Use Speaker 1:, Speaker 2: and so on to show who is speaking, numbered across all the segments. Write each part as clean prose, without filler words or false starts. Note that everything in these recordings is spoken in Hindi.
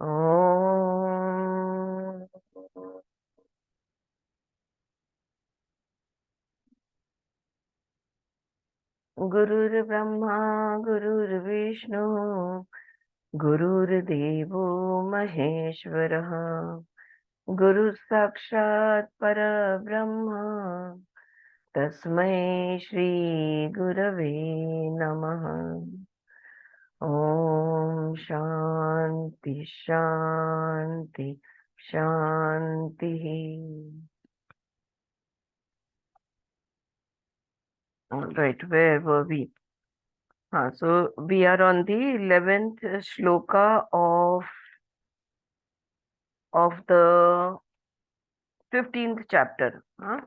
Speaker 1: ओम गुरुर्ब्रह्मा गुरुर्विष्णु गुरुर्देवो महेश्वरः गुरु साक्षात् परब्रह्म तस्मै श्री गुरवे नमः। ओम शांति शांति शांति। All right, where were we? So we are on the 11th shloka of the 15th chapter.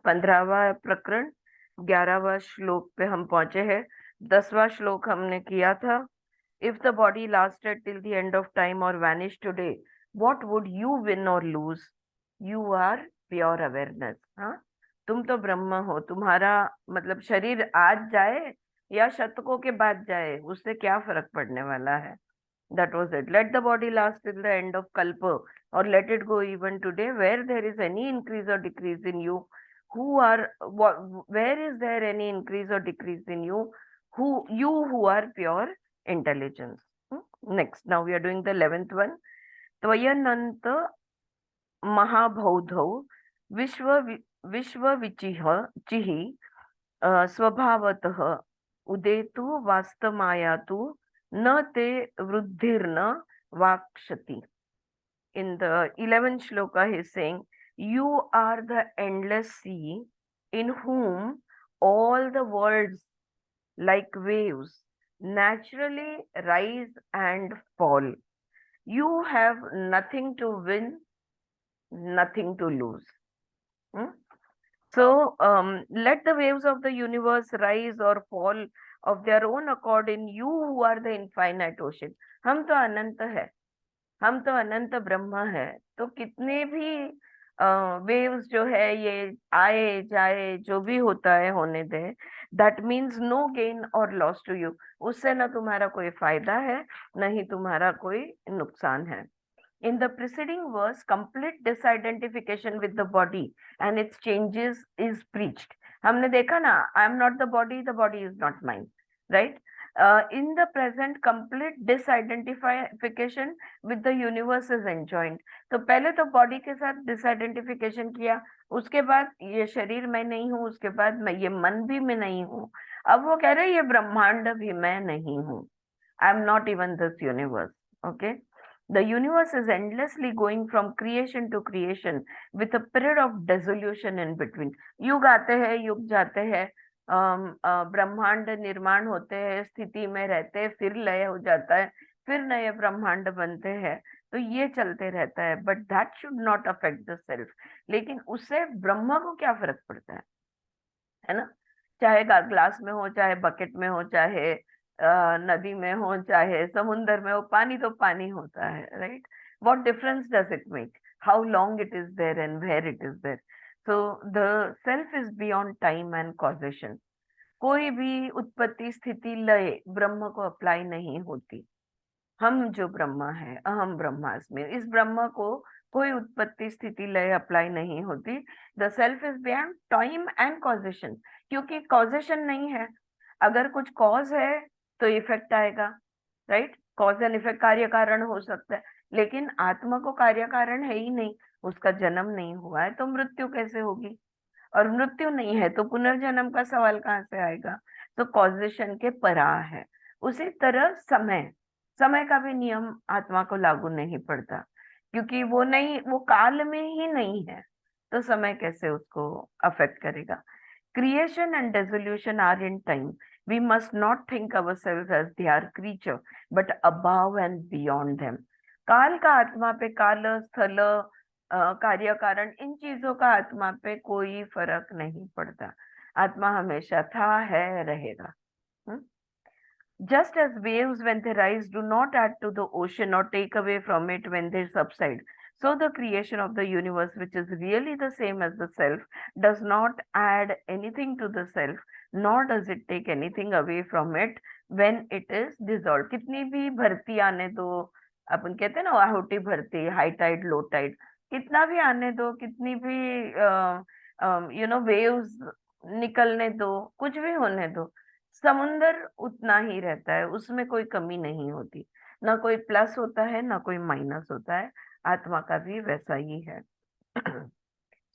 Speaker 1: 15वां प्रकरण 11वां श्लोक पे हम पहुंचे हैं। 10वां श्लोक हमने किया था। If the body lasted till the end of time or vanished today, what would you win or lose? You are pure awareness. हाँ, तुम तो ब्रह्म हो। तुम्हारा मतलब शरीर आज जाए या शतकों के बाद जाए, उससे क्या फर्क पड़ने वाला है? That was it. Let the body last till the end of kalpa, or let it go even today. Where there is any increase or decrease in you, where is there any increase or decrease in you? Who are pure intelligence. Next, now we are doing the 11th one. Tvayananta महाबौधौ विश्व विश्वविचिः चिहि स्वभावतः उदेतु वास्तमायातु न ते वृद्धिर्न वाक्शति. In the 11th shloka he is saying, you are the endless sea in whom all the worlds like waves naturally rise and fall. You have nothing to win, nothing to lose. So let the waves of the universe rise or fall of their own accord in you who are the infinite ocean. हम तो अनंत है, हम तो अनंत ब्रह्म है। तो कितने भी वेव्स जो है ये आए जाए, जो भी होता है होने दे। दैट मीन्स नो गेन और लॉस टू यू। उससे ना तुम्हारा कोई फायदा है, न ही तुम्हारा कोई नुकसान है। In the preceding verse, complete disidentification with the body and its changes is preached. हमने देखा ना, I am not the body is not mine, right? In the present, complete disidentification with the universe is enjoined. तो पहले तो बॉडी के साथ डिसआइडेंटिफिकेशन किया, उसके बाद ये शरीर मैं नहीं हूँ, उसके बाद मैं ये मन भी मैं नहीं हूँ। अब वो कह रहे ये ब्रह्मांड भी मैं नहीं हूँ। I am not even this universe. Okay. The universe is endlessly going from creation to creation with a period of dissolution in between. युग आते हैं, युग जाते हैं, ब्रह्मांड निर्माण होते हैं, स्थिति में रहते हैं, फिर लय हो जाता है, फिर नए ब्रह्मांड बनते हैं। तो ये चलते रहता है, but that should not affect the self. लेकिन उससे ब्रह्म को क्या फर्क पड़ता है ना? चाहे ग्लास में हो, चाहे बकेट में हो, चाहे नदी में हो, चाहे समुन्द्र में हो, पानी तो पानी होता है, right? What difference does it make? How long it is there and where it is there? So the self is beyond time and causation. कोई भी उत्पत्ति स्थिति लय ब्रह्म को अप्लाई नहीं होती। हम जो ब्रह्मा है, अहम ब्रह्मास्मि, इस ब्रह्म को कोई उत्पत्ति स्थिति लय अप्लाई नहीं होती। The self is beyond time and causation, क्योंकि कॉजेशन नहीं है। अगर कुछ कॉज है तो इफेक्ट आएगा, राइट? कॉज एंड इफेक्ट, कार्य कारण हो सकता है, लेकिन आत्मा को कार्य कारण है ही नहीं। उसका जन्म नहीं हुआ है तो मृत्यु कैसे होगी? और मृत्यु नहीं है तो पुनर्जन्म का सवाल कहाँ से आएगा? तो कॉजेशन के परा है। उसी तरह समय, समय का भी नियम आत्मा को लागू नहीं पड़ता, क्योंकि वो नहीं, वो काल में ही नहीं है, तो समय कैसे उसको अफेक्ट करेगा? Creation and dissolution are in time. We must not think ourselves as they are creature, but above and beyond them. काल का आत्मा पे, काल स्थल कार्य कारण, इन चीजों का आत्मा पे कोई फर्क नहीं पड़ता। आत्मा हमेशा था, है, रहेगा। Just as waves when they rise do not add to the ocean or take away from it when they subside, so the creation of the universe, which is really the same as the self, does not add anything to the self, nor does it take anything away from it when it is dissolved. कितनी भी भरती आने दो, अपन कहते हैं ना आहुति भरती, हाई टाइड लो टाइड, कितना भी आने दो, कितनी भी वेव्स निकलने दो, कुछ भी होने दो, समुंदर उतना ही रहता है, उसमें कोई कमी नहीं होती, ना कोई प्लस होता है ना कोई माइनस होता है। आत्मा का भी वैसा ही है।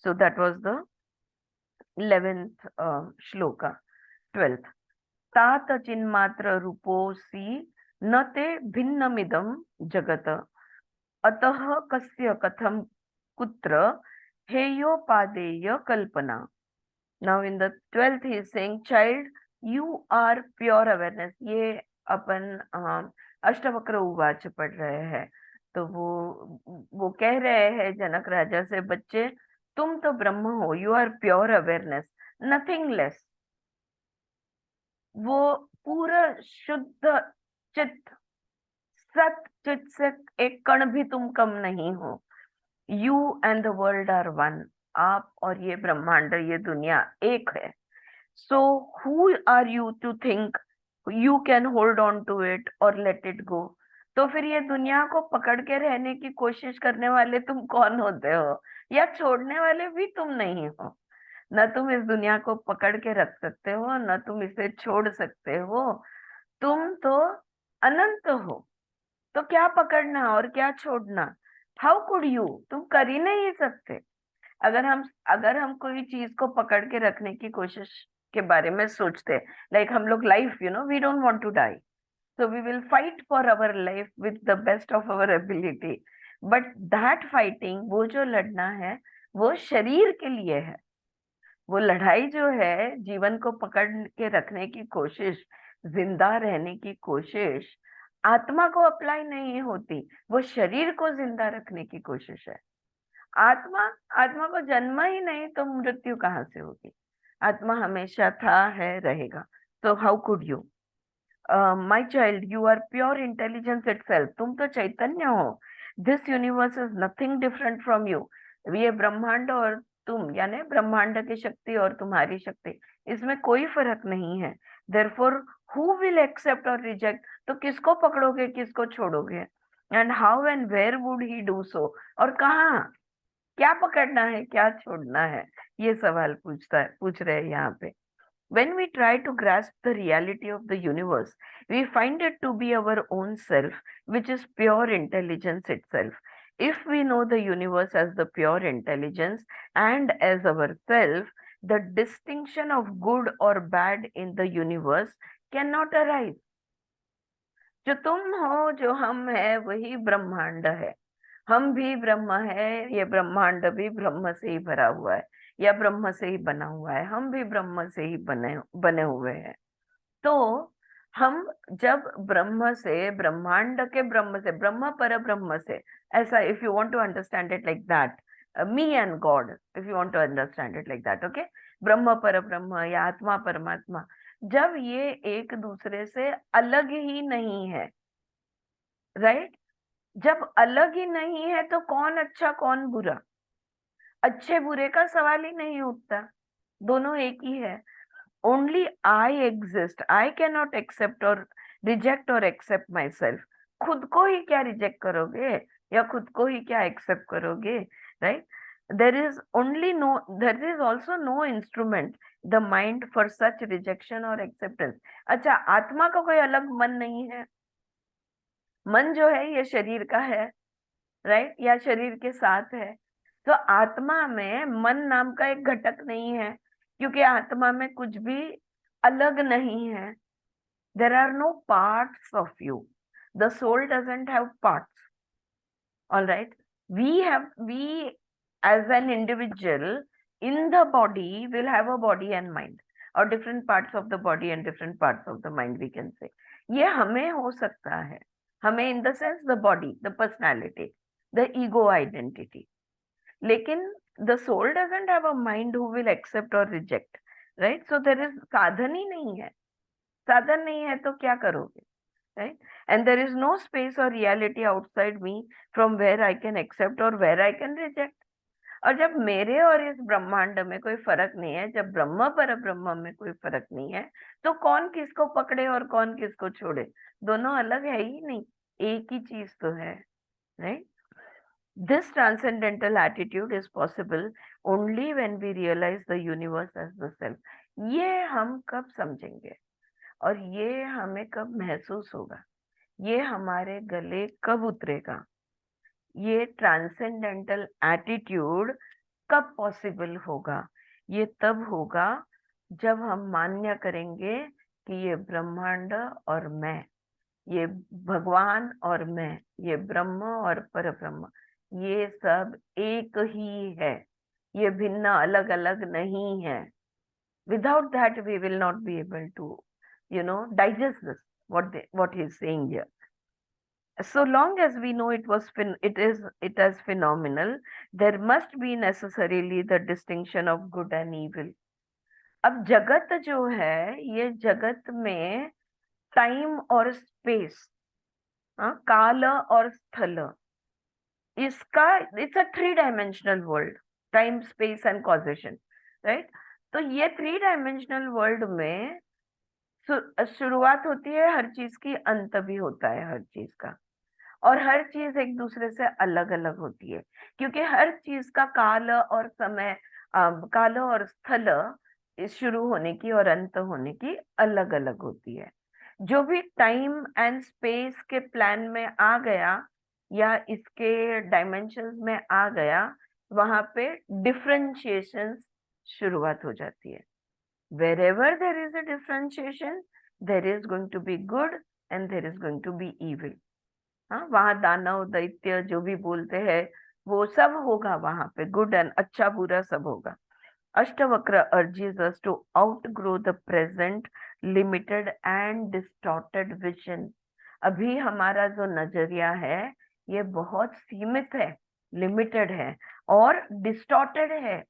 Speaker 1: So that was the 11th shloka. 12th, तात चिन्मात्र रूपोऽसि न ते भिन्नमिदं जगत अतः कस्य कथम कुत्र हेयोपादेय कल्पना। Now in the 12th he is saying, child you are pure awareness. ये अपन अष्टवक्र उवाच पढ़ रहे हैं। तो वो कह रहे हैं जनक राजा से, बच्चे तुम तो ब्रह्म हो, you are pure awareness, nothing less. वो पूरा शुद्ध चित्त, सत चित्त से एक कण भी तुम कम नहीं हो। You and the world are one. आप और ये ब्रह्मांड, ये दुनिया एक है। So who are you to think you can hold on to it और लेट इट गो। तो फिर ये दुनिया को पकड़ के रहने की कोशिश करने वाले तुम कौन होते हो, या छोड़ने वाले भी तुम नहीं हो। न तुम इस दुनिया को पकड़ के रख सकते हो, न तुम इसे छोड़ सकते हो। तुम तो अनंत हो। तो क्या पकड़ना और क्या छोड़ना? हाउ कुड यू, तुम कर ही नहीं सकते। अगर हम कोई चीज को पकड़ के रखने की कोशिश के बारे में सोचते, लाइक हम लोग life, we don't want to die, so we will fight for our life with the best of our ability, but that fighting, वो जो लड़ना है, वो शरीर के लिए है। वो लड़ाई जो है, जीवन को पकड़ के रखने की कोशिश, जिंदा रहने की कोशिश, आत्मा को अप्लाई नहीं होती, वो शरीर को जिंदा रखने की कोशिश है। आत्मा आत्मा को जन्म ही नहीं तो मृत्यु कहाँ से होगी? आत्मा हमेशा था, है, रहेगा। तो how could you? My child, you are pure intelligence itself. तुम तो चैतन्य हो। This universe is nothing different from you. ये ब्रह्मांड और तुम, यानी ब्रह्मांड की शक्ति और तुम्हारी शक्ति, इसमें कोई फर्क नहीं है। देयरफॉर हु विल एक्सेप्ट और रिजेक्ट? तो किसको पकड़ोगे, किसको छोड़ोगे? And how and where would he do so? और कहाँ, क्या पकड़ना है, क्या छोड़ना है? ये सवाल पूछ रहे हैं यहाँ पे। When we try to grasp the reality of the universe, we find it to be our own self, which is pure intelligence itself. If we know the universe as the pure intelligence and as ourself, the distinction of good or bad in the universe cannot arise. जो तुम हो, जो हम है, वही ब्रह्मांड है। हम भी ब्रह्म है, ये ब्रह्मांड भी ब्रह्म से ही भरा हुआ है, या ब्रह्म से ही बना हुआ है। हम भी ब्रह्म से ही बने बने हुए हैं। तो हम जब ब्रह्म से, ब्रह्मांड के ब्रह्म से, ब्रह्म पर ब्रह्म से, ऐसा, if you want to understand it like that, me and God, if you want to understand it like that, okay, ब्रह्म पर ब्रह्म या आत्मा परमात्मा, जब ये एक दूसरे से अलग ही नहीं है, राइट? जब अलग ही नहीं है तो कौन अच्छा कौन बुरा? अच्छे बुरे का सवाल ही नहीं उठता, दोनों एक ही है। Only I exist, I can not accept और रिजेक्ट और एक्सेप्ट माई सेल्फ। खुद को ही क्या रिजेक्ट करोगे, या खुद को ही क्या एक्सेप्ट करोगे, right? There is also no instrument, the mind, for such rejection और एक्सेप्टेंस। अच्छा, आत्मा का कोई अलग मन नहीं है? मन जो है ये शरीर का है, राइट, या शरीर के साथ है। तो आत्मा में मन नाम का एक घटक नहीं है, क्योंकि आत्मा में कुछ भी अलग नहीं है। There are no parts of you, the soul doesn't have parts. All right, we as an individual in the body will have a body and mind, or different parts of the body and different parts of the mind, we can say। ये हमें हो सकता है, हमें in the sense the body, the personality, the ego identity. लेकिन the soul doesn't have a mind who will accept और reject, right? So there is, साधन ही नहीं है। साधन नहीं है तो क्या करोगे, right? And there is no space और reality outside me from where I can accept और वेयर आई कैन रिजेक्ट। और जब मेरे और इस ब्रह्मांड में कोई फर्क नहीं है, जब ब्रह्म पर ब्रह्म में कोई फर्क नहीं है, तो कौन किसको पकड़े और कौन किसको छोड़े? दोनों अलग है ही नहीं, एक ही चीज तो है, right? This transcendental attitude is possible only when we realize the universe as the self. ये हम कब समझेंगे और ये हमें कब महसूस होगा, ये हमारे गले कब उतरेगा, ये ट्रांसेंडेंटल एटीट्यूड कब पॉसिबल होगा? ये तब होगा जब हम मान्य करेंगे कि ये ब्रह्मांड और मैं, ये भगवान और मैं, ये ब्रह्म और परब्रह्म, ये सब एक ही है, ये भिन्न अलग अलग नहीं है. Without that we will not be able to, digest this, what he is saying here. So long as we know it as phenomenal, there must be necessarily the distinction of good and evil. अब जगत जो है, ये जगत में टाइम और स्पेस, काल और स्थल, इसका it's a 3 dimensional world, time space and causation, right? तो ये 3 डायमेंशनल वर्ल्ड में शुरुआत होती है हर चीज की, अंत भी होता है हर चीज का, और हर चीज एक दूसरे से अलग अलग होती है, क्योंकि हर चीज का काल और समय, काल और स्थल इस शुरू होने की और अंत होने की अलग अलग होती है. जो भी टाइम एंड स्पेस के प्लान में आ गया या इसके डायमेंशंस में आ गया, वहां पे डिफरेंशिएशन शुरुआत हो जाती है. Wherever there is a differentiation, there is going to be good and there is going to be evil. हाँ, वहां दानव दैत्य जो भी बोलते हैं वो सब होगा, वहां पे गुड एंड अच्छा बुरा सब होगा. Ashtavakra urges us to outgrow the present limited and distorted vision. अभी हमारा जो नजरिया है ये बहुत सीमित है, लिमिटेड है और डिस्टॉर्टेड है.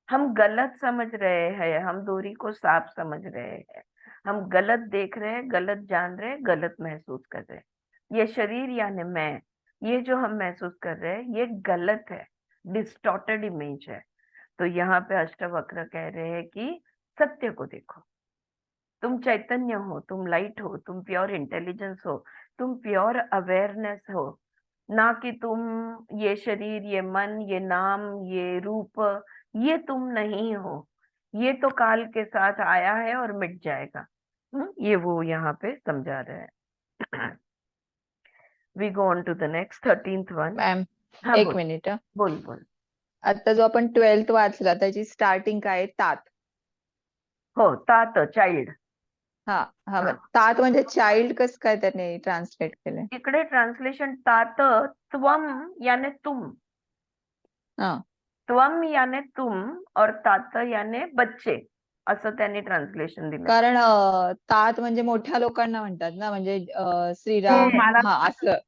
Speaker 1: हम गलत समझ रहे हैं, हम दूरी को सांप समझ रहे हैं, हम गलत देख रहे हैं, गलत जान रहे हैं, गलत महसूस कर रहे हैं. ये शरीर यानी मैं, ये जो हम महसूस कर रहे हैं ये गलत है, डिस्टॉर्टेड इमेज है. तो यहाँ पे अष्टवक्र कह रहे हैं कि सत्य को देखो, तुम चैतन्य हो, तुम लाइट हो, तुम प्योर इंटेलिजेंस हो, तुम प्योर अवेयरनेस हो, ना कि तुम ये शरीर, ये मन, ये नाम, ये रूप, ये तुम नहीं हो. ये तो काल के साथ आया है और मिट जाएगा. ये वो यहाँ पे समझा रहे हैं. We go on to the next 13th one.
Speaker 2: Ma'am
Speaker 1: हाँ
Speaker 2: एक
Speaker 1: बोल
Speaker 2: मिनिट.
Speaker 1: बोल बोल.
Speaker 2: आता जो आपण 12th वाचला त्याची स्टार्टिंग काय, तात.
Speaker 1: हो, तात चाइल्ड.
Speaker 2: हा हा, तात म्हणजे चाइल्ड कस काय त्याने ट्रान्सलेट केलंय?
Speaker 1: इकडे ट्रान्सलेशन तात त्वम याने तुम,
Speaker 2: हा,
Speaker 1: त्वम याने तुम और तात याने बच्चे, असं त्यांनी ट्रान्सलेशन दिलं.
Speaker 2: कारण तात म्हणजे मोठ्या लोकांना म्हणतात ना, म्हणजे श्रीराम,
Speaker 1: ते
Speaker 3: मला
Speaker 2: हा असं.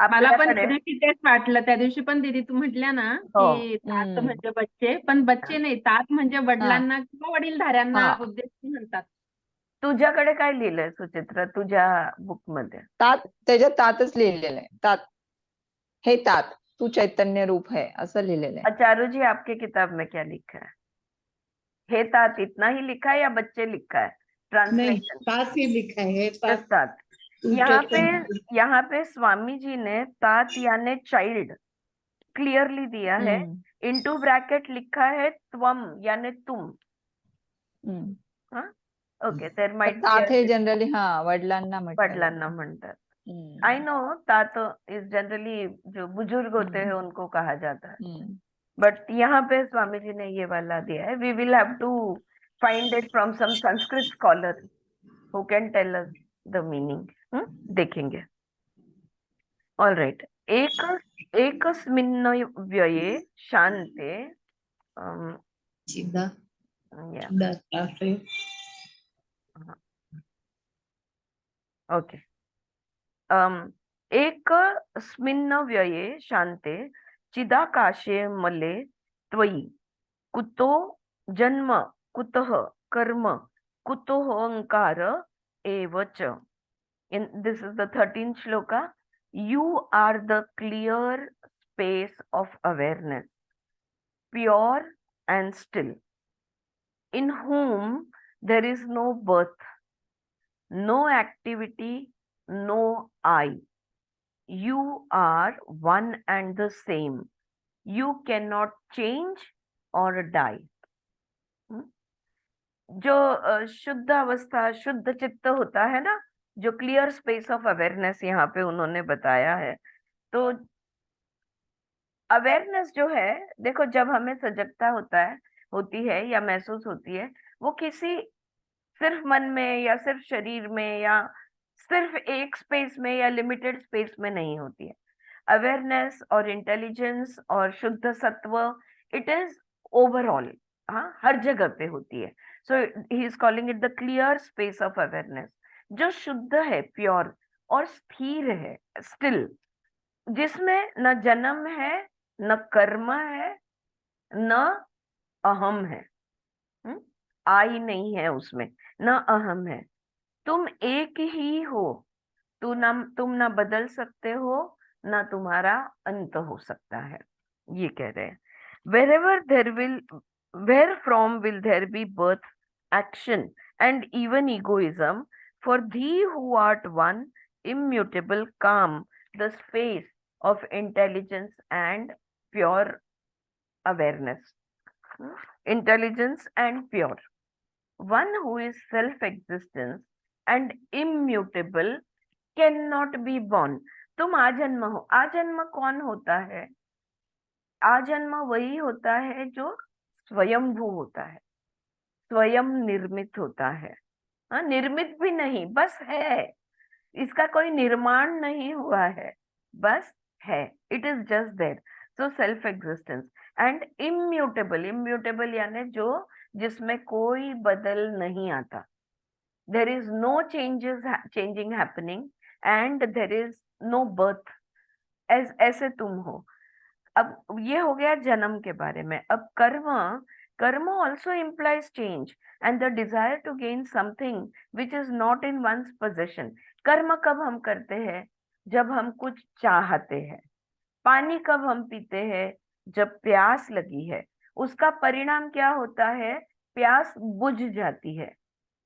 Speaker 3: मला पण
Speaker 1: आपल्याकडे
Speaker 3: त्या दिवशी तेच वाटलं. त्या दिवशी पण दीदी तू म्हटल्या ना
Speaker 1: हो.
Speaker 3: की तात म्हणजे बच्चे, पण बच्चे नाही, तात म्हणजे वडिलांना किंवा वडीलधाऱ्यांना
Speaker 2: हा.
Speaker 3: उद्देशून म्हणतात.
Speaker 1: तुझ्याकडे काय लिहिलंय सुचित्रा तुझ्या बुक मध्ये?
Speaker 2: तात, त्याच्यात तातच लिहिलेलं आहे. तात, हे तात तू चैतन्य रूप है असं लिहिलेलं आहे.
Speaker 1: चारू जी, आपके किताब में क्या लिखा है? हे तात इतना ही लिखा है या बच्चे लिखा है?
Speaker 4: नहीं,
Speaker 1: ट्रांसलेशन
Speaker 4: तात ही लिखा है, तात
Speaker 1: तात. यहाँ पे स्वामी जी ने तात यानी चाइल्ड क्लियरली दिया है. इनटू ब्रैकेट लिखा है त्वम यानी तुम. हाँ, ओके. देयर माइट
Speaker 2: तात हे जनरली हा वडिलांना म्हणतात.
Speaker 1: वडिलांना म्हणतात. आई नो, तात इज जनरली जो बुजुर्ग होते हैं उनको कहा जाता है, बट यहाँ पे स्वामी जी ने ये वाला दिया है. We will have to find it from some Sanskrit scholar who can tell us the meaning. देखेंगे. All right. एकस्मिन् व्यये शान्ते.
Speaker 4: चिदा
Speaker 1: yeah,
Speaker 4: चिदाकाशे.
Speaker 1: ओके. एकस्मिन् व्यये शान्ते चिदाकाशे मले त्वयि कुतो जन्म कुतः कर्म कुतो अहंकार एव च. This is the 13th shloka. You are the clear space of awareness, pure and still, in whom there is no birth, no activity, no I. you are one and the same. You cannot change or die. जो शुद्ध अवस्था, शुद्ध चित्त होता है ना, जो क्लियर स्पेस ऑफ अवेयरनेस यहाँ पे उन्होंने बताया है। तो अवेयरनेस जो है, देखो जब हमें सजगता होती है या महसूस होती है, वो किसी सिर्फ मन में या सिर्फ शरीर में या सिर्फ एक स्पेस में या लिमिटेड स्पेस में नहीं होती है। अवेयरनेस और इंटेलिजेंस और शुद्ध सत्व, इट इज ओवरऑल, हाँ, हर जगह पे होती है। So he is calling it the clear space of awareness, जो शुद्ध है, प्योर और स्थिर है, स्टिल, जिसमें न जन्म है, न कर्म है, न अहम है। आई नहीं है उसमें, न अहम है। तुम एक ही हो, तुम ना बदल सकते हो, ना तुम्हारा अंत हो सकता है, ये कह रहे हैं। where from will there be birth, action and even egoism, for thee who art one, immutable, calm, the space of intelligence and pure awareness. Intelligence and pure. One who is self-existence and immutable cannot be born. तुम आजन्म हो। आजन्म कौन होता है? आजन्म वही होता है जो स्वयंभू होता है, स्वयं निर्मित होता है। हाँ, निर्मित भी नहीं, बस है, इसका कोई निर्माण नहीं हुआ है, बस है, it is just there. So self existence and immutable, immutable यानी जो जिसमें कोई बदल नहीं आता। There is no changing happening and there is no birth, ऐसे तुम हो। अब ये हो गया जन्म के बारे में। अब karma also implies change and the desire to gain something which is not in one's possession. कर्म कब हम करते हैं? जब हम कुछ चाहते हैं। पानी कब हम पीते हैं? जब प्यास लगी है। उसका परिणाम क्या होता है? प्यास बुझ जाती है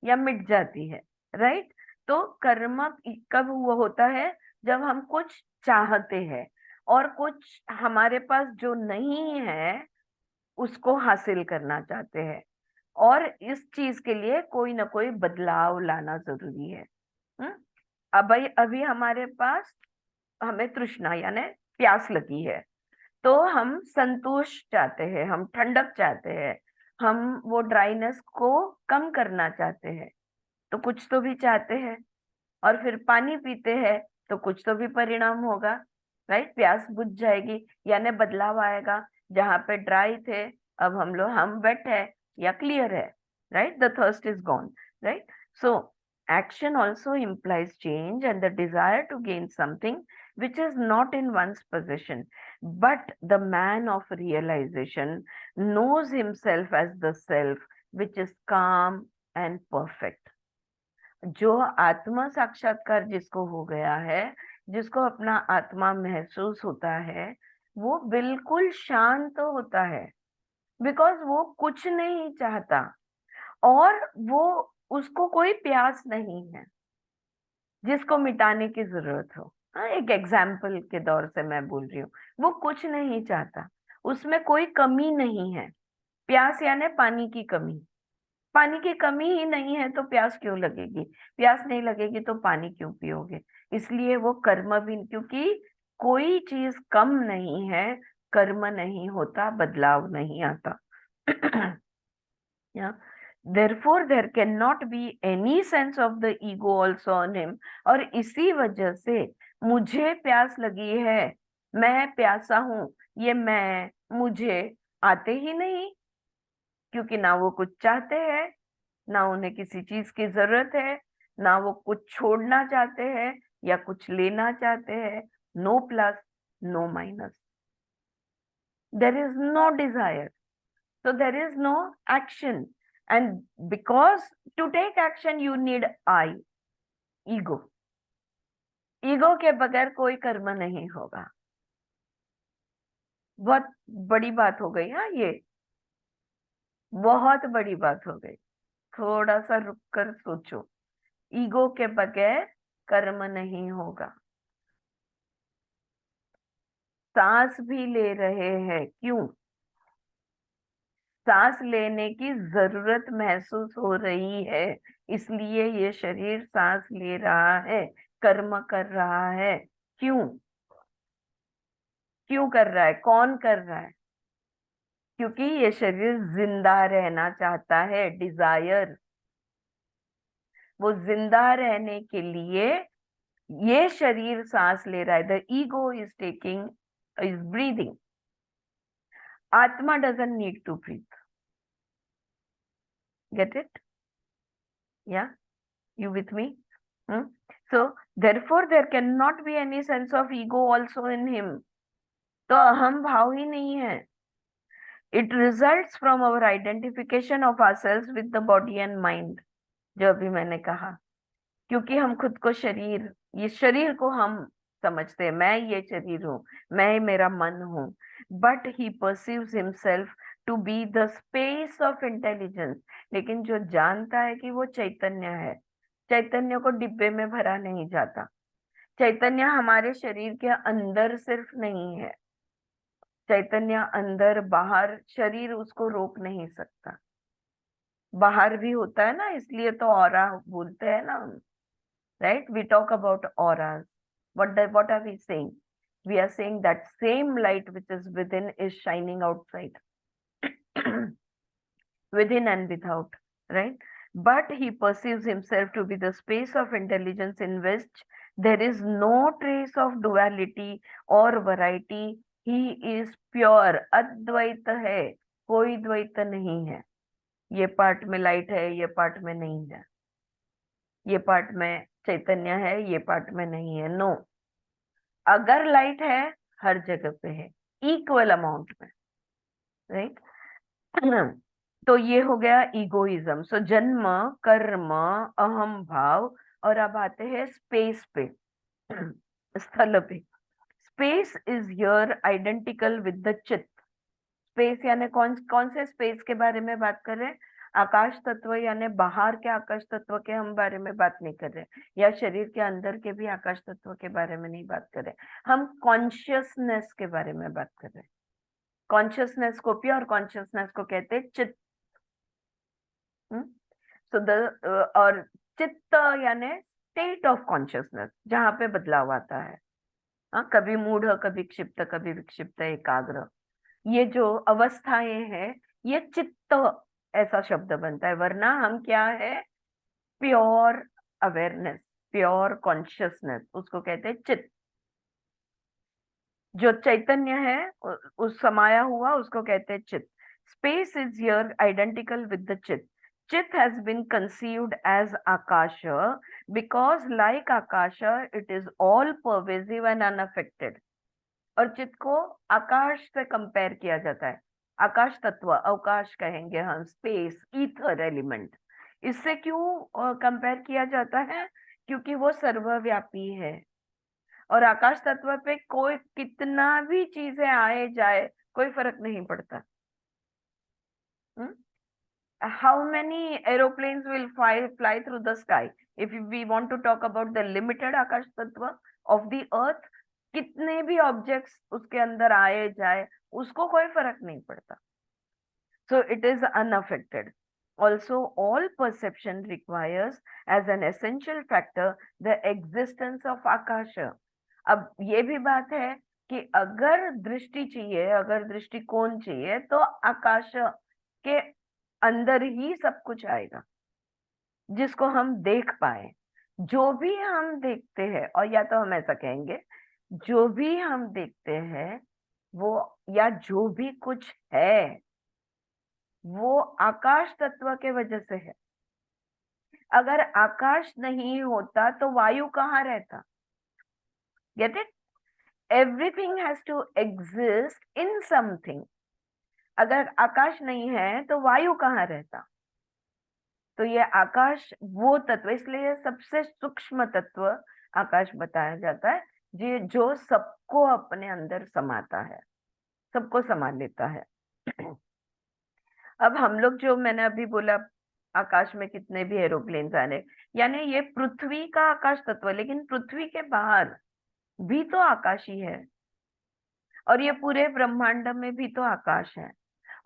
Speaker 1: या मिट जाती है, राइट? तो कर्म कब हुआ होता है? जब हम कुछ चाहते हैं और कुछ हमारे पास जो नहीं है उसको हासिल करना चाहते हैं, और इस चीज के लिए कोई ना कोई बदलाव लाना जरूरी है। अभी हमारे पास, हमें तृष्णा यानी प्यास लगी है, तो हम संतोष चाहते हैं, हम ठंडक चाहते हैं, हम वो ड्राइनेस को कम करना चाहते हैं, तो कुछ तो भी चाहते हैं। और फिर पानी पीते हैं तो कुछ तो भी परिणाम होगा, राइट? प्यास बुझ जाएगी यानी बदलाव आएगा। जहां पे ड्राई थे अब हम वेट है या क्लियर है, right? The thirst is gone, right? So action also implies change and the desire to gain something which is not in one's possession, but the man of realization knows himself as the self which is calm and perfect. जो आत्मा साक्षात्कार जिसको हो गया है, जिसको अपना आत्मा महसूस होता है, वो बिल्कुल शांत होता है, बिकॉज वो कुछ नहीं चाहता और वो उसको कोई प्यास नहीं है जिसको मिटाने की जरूरत हो। हाँ, एक एग्जाम्पल के दौर से मैं बोल रही हूँ, वो कुछ नहीं चाहता, उसमें कोई कमी नहीं है। प्यास यानी पानी की कमी, पानी की कमी ही नहीं है तो प्यास क्यों लगेगी? प्यास नहीं लगेगी तो पानी क्यों पियोगे? इसलिए वो कर्म भी, क्योंकि कोई चीज कम नहीं है, कर्म नहीं होता, बदलाव नहीं आता। yeah. Therefore there cannot be any sense of the ego also on him। और इसी वजह से मुझे प्यास लगी है, मैं प्यासा हूं, ये मैं मुझे आते ही नहीं, क्योंकि ना वो कुछ चाहते हैं, ना उन्हें किसी चीज की जरूरत है, ना वो कुछ छोड़ना चाहते हैं या कुछ लेना चाहते हैं। No plus, no minus, there is no desire, so there is no action, and because to take action you need ego के बगैर कोई कर्म नहीं होगा। बहुत बड़ी बात हो गई। हाँ, ये बहुत बड़ी बात हो गई, थोड़ा सा रुक कर सोचो। ईगो के बगैर कर्म नहीं होगा। सांस भी ले रहे हैं। क्यों? सांस लेने की जरूरत महसूस हो रही है, इसलिए ये शरीर सांस ले रहा है, कर्म कर रहा है। क्यों? क्यों कर रहा है? कौन कर रहा है? क्योंकि ये शरीर जिंदा रहना चाहता है, डिजायर। वो जिंदा रहने के लिए ये शरीर सांस ले रहा है। The ego is taking, is breathing. Atma doesn't need to breathe. Get it? या you with me? So therefore there cannot be any sense of ego also in him. तो अहम भाव ही नहीं है। It results from our identification of ourselves with the body and mind, जो अभी मैंने कहा। क्योंकि हम खुद को शरीर, ये शरीर को हम समझते हैं, मैं ये शरीर हूँ, मैं मेरा मन हूँ। But he perceives himself to be the space of intelligence. लेकिन जो जानता है कि वो चैतन्य है, चैतन्य को डिब्बे में भरा नहीं जाता। चैतन्य हमारे शरीर के अंदर सिर्फ नहीं है, चैतन्य अंदर बाहर, शरीर उसको रोक नहीं सकता। बाहर भी होता है ना, इसलिए तो ऑरा बोलते हैं ना हम, right? We talk about auras. what are we saying? We are saying that same light which is within is shining outside, within and without, right? But he perceives himself to be the space of intelligence in which there is no trace of duality or variety. He is pure, अद्वैत है, कोई द्वैत नहीं है। ये पार्ट में लाइट है, ये पार्ट में नहीं है, ये पार्ट में चैतन्य है, ये पार्ट में नहीं है। नो, अगर लाइट है हर जगह पे है, इक्वल अमाउंट में, राइट? तो ये हो गया ईगोइज्म। सो जन्म, कर्म, अहम भाव। और अब आते हैं स्पेस पे, स्थल पे। Space is here identical with the चित्त। स्पेस यानी कौन कौन से स्पेस के बारे में बात कर रहे हैं? आकाश तत्व, यानी बाहर के आकाश तत्व के हम बारे में बात नहीं कर रहे, या शरीर के अंदर के भी आकाश तत्व के बारे में नहीं बात कर रहे। हम कॉन्शियसनेस के बारे में बात कर रहे हैं। कॉन्शियसनेस को, प्योर कॉन्शियसनेस को कहते हैं चित्त। और चित्त यानी स्टेट ऑफ कॉन्शियसनेस, जहां पे बदलाव आता है। हाँ, कभी मूढ़, कभी क्षिप्त, कभी विक्षिप्त, एकाग्र। ये जो अवस्थाएं हैं, ये चित्त ऐसा शब्द बनता है। वरना हम क्या है? प्योर अवेयरनेस, प्योर कॉन्शियसनेस, उसको कहते हैं चित्त। जो चैतन्य है उस समाया हुआ, उसको कहते हैं चित्त। Space is here identical with the chitta. Chitta has been conceived as akash because like akash it is all pervasive and unaffected. और चित्त को आकाश से कंपेयर किया जाता है। आकाश तत्व, अवकाश कहेंगे हम, स्पेस, ईथर एलिमेंट। इससे क्यों कंपेयर किया जाता है? क्योंकि वो सर्वव्यापी है। और आकाश तत्व पे कोई कितना भी चीजें आए जाए, कोई फर्क नहीं पड़ता। How many aeroplanes will fly through the sky? If we want to talk about the limited आकाश तत्व of the earth, कितने भी ऑब्जेक्ट्स उसके अंदर आए जाए, उसको कोई फर्क नहीं पड़ता। So it is unaffected. Also, all perception requires as an essential factor the existence of आकाश। अब ये भी बात है कि अगर दृष्टि चाहिए, अगर दृष्टिकोण चाहिए, तो आकाश के अंदर ही सब कुछ आएगा, जिसको हम देख पाए। जो भी हम देखते हैं, और या तो हम ऐसा कहेंगे, जो भी हम देखते हैं वो, या जो भी कुछ है, वो आकाश तत्व के वजह से है। अगर आकाश नहीं होता तो वायु कहाँ रहता? Get it? Everything has to exist in something. अगर आकाश नहीं है तो वायु कहाँ रहता? तो ये आकाश वो तत्व, इसलिए सबसे सूक्ष्म तत्व आकाश बताया जाता है, जो सबको अपने अंदर समाता है, सबको समा लेता है। अब हम लोग, जो मैंने अभी बोला, आकाश में कितने भी एरोप्लेन आ रहे, यानी ये पृथ्वी का आकाश तत्व, लेकिन पृथ्वी के बाहर भी तो आकाश ही है। और ये पूरे ब्रह्मांड में भी तो आकाश है,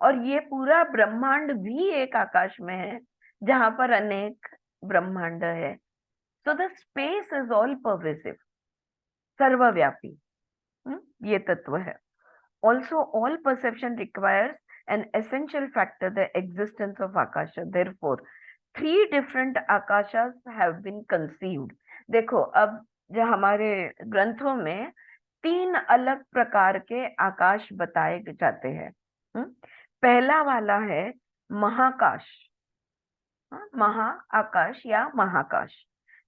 Speaker 1: और ये पूरा ब्रह्मांड भी एक आकाश में है जहां पर अनेक ब्रह्मांड है। So the space is all pervasive, सर्वव्यापी। ये तत्व है। Also all perception requires an essential factor, the existence of akasha. Therefore 3 different akashas have been conceived. देखो अब जो हमारे ग्रंथों में 3 अलग प्रकार के आकाश बताए जाते हैं। पहला वाला है महाकाश, महाआकाश या महाकाश,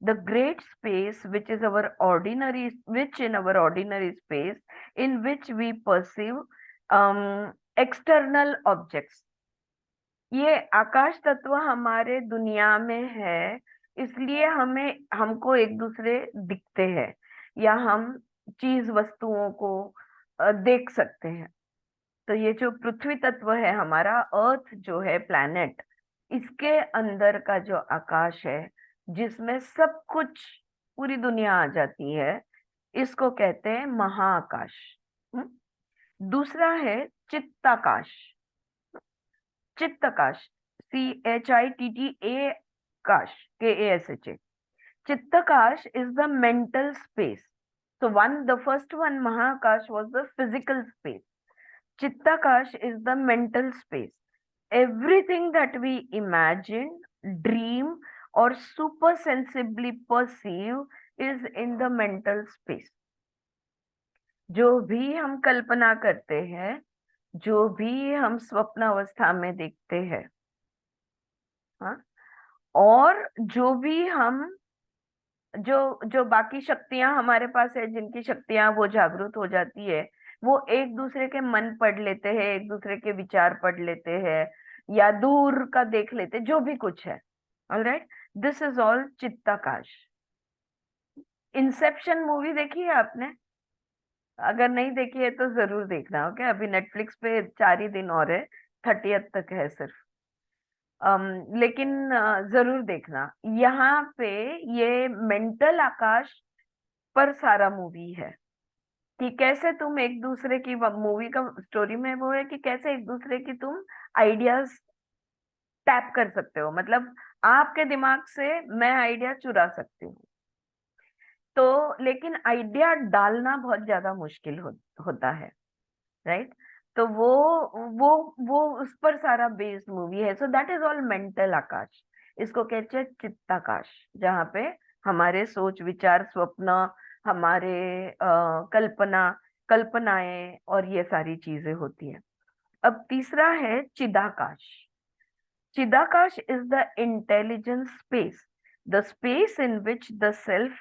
Speaker 1: the great space which is our ordinary, which in our ordinary space in which we perceive external objects. ये आकाश तत्व हमारे दुनिया में है, इसलिए हमको एक दूसरे दिखते हैं या हम चीज वस्तुओं को देख सकते हैं। तो ये जो पृथ्वी तत्व है हमारा, अर्थ जो है प्लैनेट, इसके अंदर का जो आकाश है जिसमें सब कुछ पूरी दुनिया आ जाती है, इसको कहते हैं महाआकाश। दूसरा है चित्ताकाश। चित्ताकाश, CHITTA काश, KASH. Chittakash is the mental space. So the first one, Mahakash, was the physical space. Chittakash is the mental space. Everything that we imagine, dream, or super sensibly perceive is in the mental space. जो भी हम कल्पना करते हैं, जो भी हम स्वप्न अवस्था में देखते हैं, हाँ, और जो भी हम जो बाकी शक्तियां हमारे पास है, जिनकी शक्तियां वो जागृत हो जाती है, वो एक दूसरे के मन पढ़ लेते हैं, एक दूसरे के विचार पढ़ लेते हैं, या दूर का देख लेते हैं, जो भी कुछ है। All right, this is all chittakash. Inception movie देखी है आपने? अगर नहीं देखी है तो जरूर देखना। ओके, अभी नेटफ्लिक्स पे 4 ही दिन और है, 30th तक है सिर्फ। लेकिन जरूर देखना। यहाँ पे ये मेंटल आकाश पर सारा मूवी है कि कैसे तुम एक दूसरे की, मूवी का स्टोरी में वो है कि कैसे एक दूसरे की तुम आइडियाज टैप कर सकते हो, मतलब आपके दिमाग से मैं आइडिया चुरा सकती हूँ। तो लेकिन आइडिया डालना बहुत ज्यादा मुश्किल होता है, राइट? तो वो उस पर सारा बेस्ड मूवी है। So that is all mental akash. इसको कहते हैं चित्ताकाश, जहाँ पे हमारे सोच विचार स्वप्न, हमारे कल्पनाएं और ये सारी चीजें होती है। अब तीसरा है चिदाकाश। Chidakash is the intelligence space, the space in which the self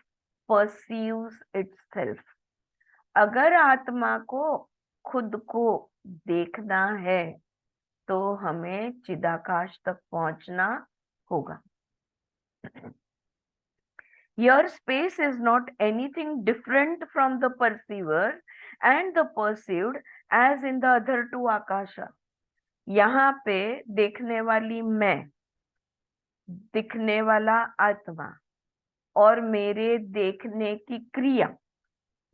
Speaker 1: perceives itself. अगर आत्मा को खुद को देखना है तो हमें चिदाकाश तक पहुंचना होगा। Your space is not anything different from the perceiver and the perceived as in the other two akasha. यहाँ पे देखने वाली मैं, दिखने वाला आत्मा और मेरे देखने की क्रिया,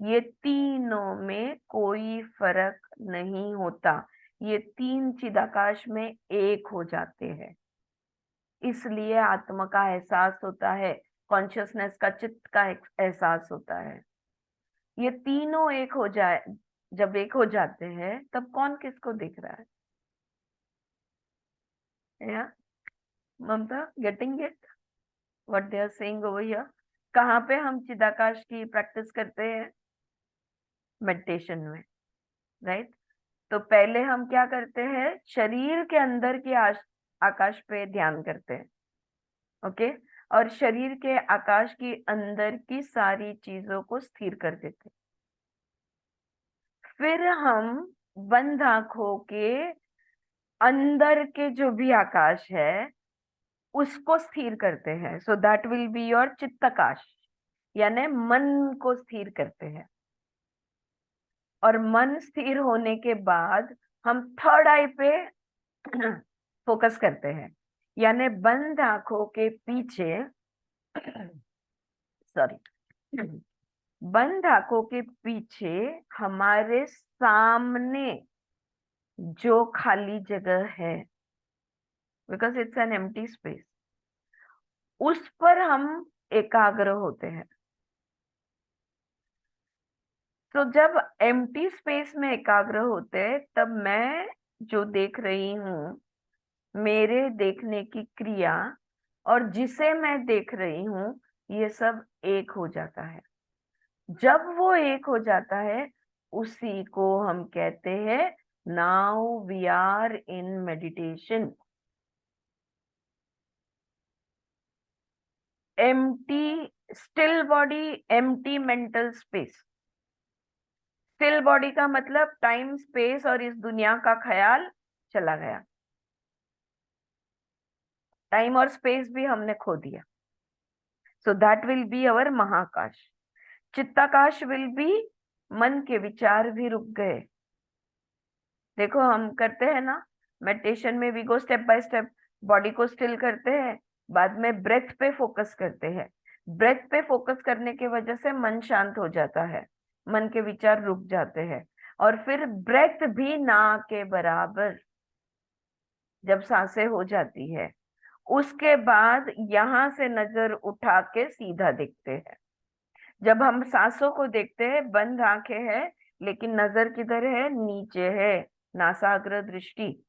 Speaker 1: ये तीनों में कोई फर्क नहीं होता। ये 3 चिदाकाश में एक हो जाते हैं, इसलिए आत्मा का एहसास होता है, कॉन्शियसनेस का, चित्त का एहसास होता है। ये तीनों एक हो जाए, जब एक हो जाते हैं तब कौन किसको दिख रहा है? या Mamta, getting it what they are saying over here? कहाँ पे हम चिदाकाश की प्रैक्टिस करते हैं? मेडिटेशन में, राइट? तो पहले हम क्या करते हैं? शरीर के अंदर की आकाश पे ध्यान करते हैं, ओके? और शरीर के आकाश की अंदर की सारी चीजों को स्थिर कर देते। फिर हम बंद आंखों के अंदर के जो भी आकाश है उसको स्थिर करते हैं। So that will be your chittakash, यानी मन को स्थिर करते हैं। और मन स्थिर होने के बाद हम थर्ड आई पे फोकस करते हैं, यानी बंद आंखों के पीछे, सॉरी, बंद आंखों के पीछे हमारे सामने जो खाली जगह है, because it's an empty space, उस पर हम एकाग्र होते हैं। तो जब एम्प्टी स्पेस में एकाग्र होते हैं, तब मैं जो देख रही हूँ, मेरे देखने की क्रिया और जिसे मैं देख रही हूँ, ये सब एक हो जाता है। जब वो एक हो जाता है, उसी को हम कहते हैं now we are in meditation. Empty still body, empty mental space. Still body का मतलब टाइम स्पेस और इस दुनिया का ख्याल चला गया, टाइम और स्पेस भी हमने खो दिया। So that will be our mahakash. Chittakash will be मन के विचार भी रुक गए। देखो हम करते हैं ना मेडिटेशन में, we go step by step, body को स्टिल करते हैं, बाद में ब्रेथ पे फोकस करते हैं। ब्रेथ पे फोकस करने की वजह से मन शांत हो जाता है, मन के विचार रुक जाते हैं, और फिर ब्रेथ भी ना के बराबर जब सांसें हो जाती है, उसके बाद यहां से नजर उठा के सीधा देखते हैं। जब हम सांसों को देखते हैं, बंद आंखें हैं, लेकिन नजर किधर है? नीचे है, नासाग्र दृष्टि।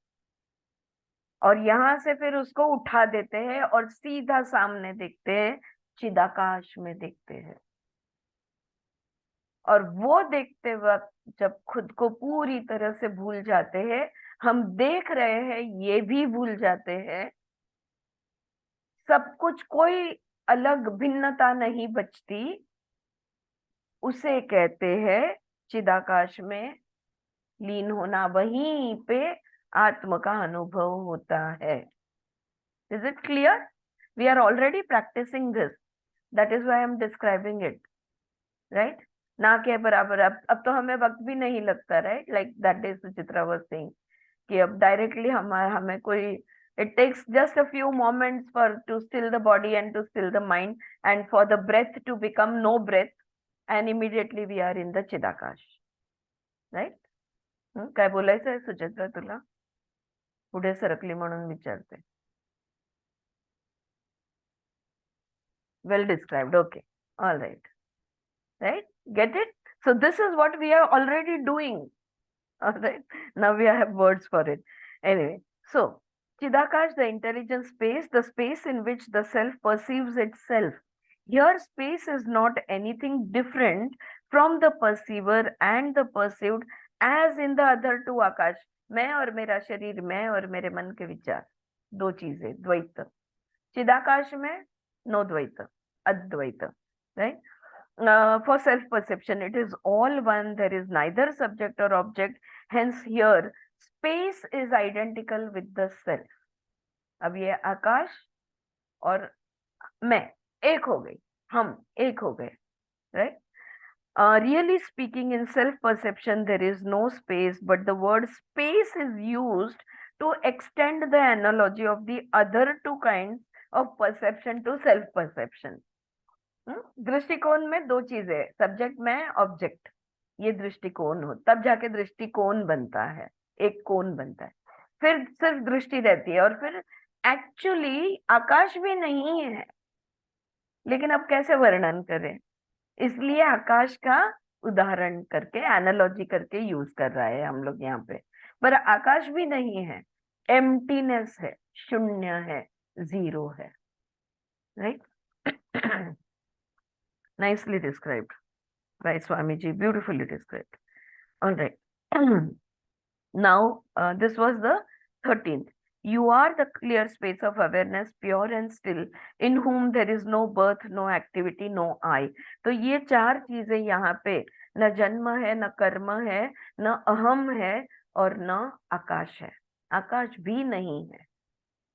Speaker 1: और यहां से फिर उसको उठा देते हैं और सीधा सामने देखते हैं, चिदाकाश में देखते हैं। और वो देखते वक्त जब खुद को पूरी तरह से भूल जाते हैं, हम देख रहे हैं ये भी भूल जाते हैं, सब कुछ, कोई अलग भिन्नता नहीं बचती, उसे कहते हैं चिदाकाश में लीन होना। वहीं पे आत्म का अनुभव होता है। Is it clear? We are already practising this, that is why I am describing it, right? ना के बराबर। अब तो हमें वक्त भी नहीं लगता, right? Like that is Suchitra was saying कि अब डायरेक्टली हमें कोई, it takes just a few moments for to still the body and to still the mind and for the breath to become no breath, and immediately we are in the chidakash, right? काय बोलायचंय सुचित्रा तुला? पुढे सरकली म्हणून विचारते. Well described. Okay. All right. Right? Get it? So this is what we are already doing. All right. Now we have words for it. Anyway, so Chidakash, the intelligent space, the space in which the self perceives itself. Here, space is not anything different from the perceiver and the perceived, as in the other two Akash. मैं और मेरा शरीर, मैं और मेरे मन के विचार, दो चीजें, द्वैत। चिदाकाश में नो द्वैत, अद्वैत, right? For self perception, it is all one, there is neither subject or object, hence here space is identical with the self. अब ये आकाश और मैं एक हो गई, हम एक हो गए, right? Really speaking, in self perception there is no space, but the word space is used to extend the analogy of the other two kinds of perception to self perception. दृष्टिकोण में दो चीजें, सब्जेक्ट में, ऑब्जेक्ट, ये दृष्टिकोण हो, तब जाके दृष्टिकोण बनता है, एक कोण बनता है, फिर सिर्फ दृष्टि रहती है। और फिर एक्चुअली आकाश भी नहीं है, लेकिन अब कैसे वर्णन करें, इसलिए आकाश का उदाहरण करके, एनालॉजी करके यूज कर रहा है हम लोग यहाँ पे। पर आकाश भी नहीं है, एम्प्टीनेस है, शून्य है, जीरो है, right? Nicely described by Swamiji, beautifully described. All right. Now, this was the 13th. You are the clear space of awareness, pure and still, in whom there is no birth, no activity, no I. तो ये चार चीजें यहाँ पे, न जन्म है, न कर्म है, न अहम है, और न आकाश है। आकाश भी नहीं है,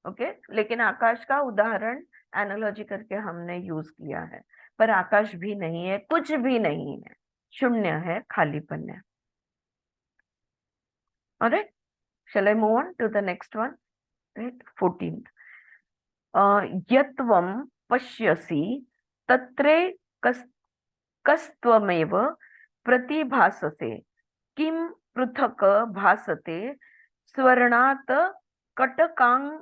Speaker 1: ओके? लेकिन आकाश का उदाहरण एनालॉजी करके हमने यूज किया है, पर आकाश भी नहीं है, कुछ भी नहीं है, शून्य है, खालीपन है। Alright, shall I move on to the next one? Right, 14th. Yatvam pashyasi tatre कस्त्वमेव प्रतिभासते किं पृथक् भासते स्वर्णात् कटकांदनुपुरम.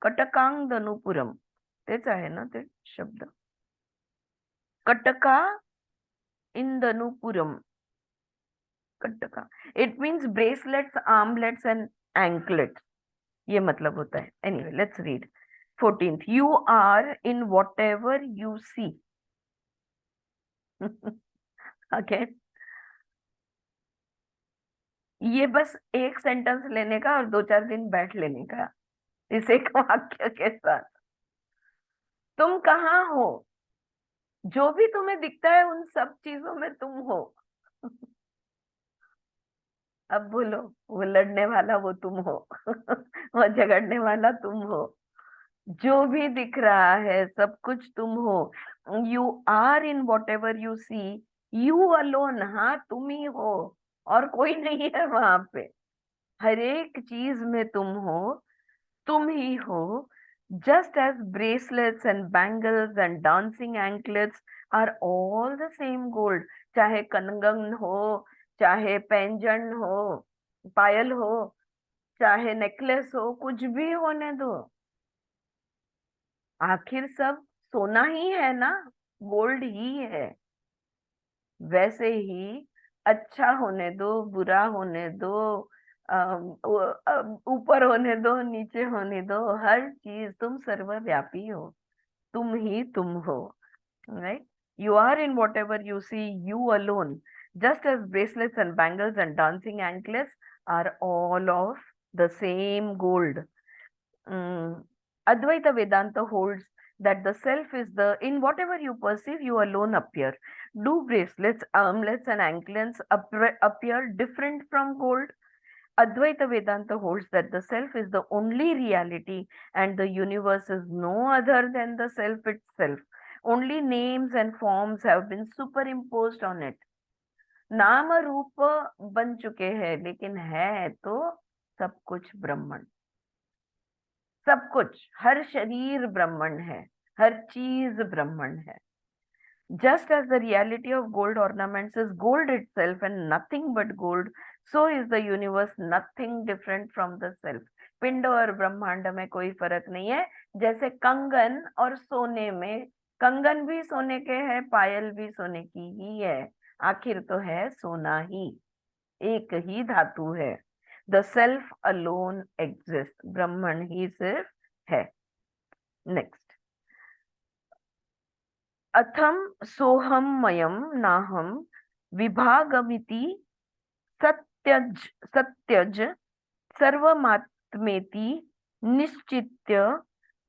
Speaker 1: कटकांदनुपुरम तेच आहे ना ते शब्द. कटका इंदनुपुरम. Kataka it means bracelets, armlets and anklets, ये मतलब होता है. Anyway let's read 14th. You are in whatever you see. Again, ये बस एक सेंटेंस लेने का और 2-4 दिन बैठ लेने का इस एक वाक्य के साथ. तुम कहाँ हो, जो भी तुम्हें दिखता है उन सब चीजों में तुम हो. अब बोलो, वो लड़ने वाला वो तुम हो. वो झगड़ने वाला तुम हो. जो भी दिख रहा है सब कुछ तुम हो. You are in whatever you see. You alone, हाँ तुम ही हो और कोई नहीं है वहां पे. हर एक चीज में तुम हो, तुम ही हो. Just as bracelets and bangles and dancing anklets are all the same gold. चाहे कंगन हो, चाहे पैंजन हो, पायल हो, चाहे नेकलेस हो, कुछ भी होने दो, आखिर सब सोना ही है ना, गोल्ड ही है. वैसे ही अच्छा होने दो, बुरा होने दो, ऊपर होने दो, नीचे होने दो, हर चीज तुम सर्वव्यापी हो. तुम ही तुम हो. Right? You are in whatever you see, you alone. Just as bracelets and bangles and dancing anklets are all of the same gold. Advaita Vedanta holds that the self is in whatever you perceive, you alone appear. Do bracelets, armlets, and anklets appear different from gold? Advaita Vedanta holds that the self is the only reality and the universe is no other than the self itself. Only names and forms have been superimposed on it. नाम रूप बन चुके हैं, लेकिन है तो सब कुछ ब्रह्मण. सब कुछ, हर शरीर ब्रह्मण है, हर चीज ब्रह्मण है. Just as the reality of gold ornaments is gold itself and nothing but gold, so is the universe nothing different from the self. पिंड और ब्रह्मांड में कोई फर्क नहीं है. जैसे कंगन और सोने में, कंगन भी सोने के है, पायल भी सोने की ही है, आखिर तो है सोना ही, एक ही धातु है. द सेल्फ अलोन एग्जिस्ट, ब्रह्मण ही सिर्फ है. नेक्स्ट. अथम सोहम मयम नाहम विभागमिति सत्यज सर्वमात्मेति निश्चित्य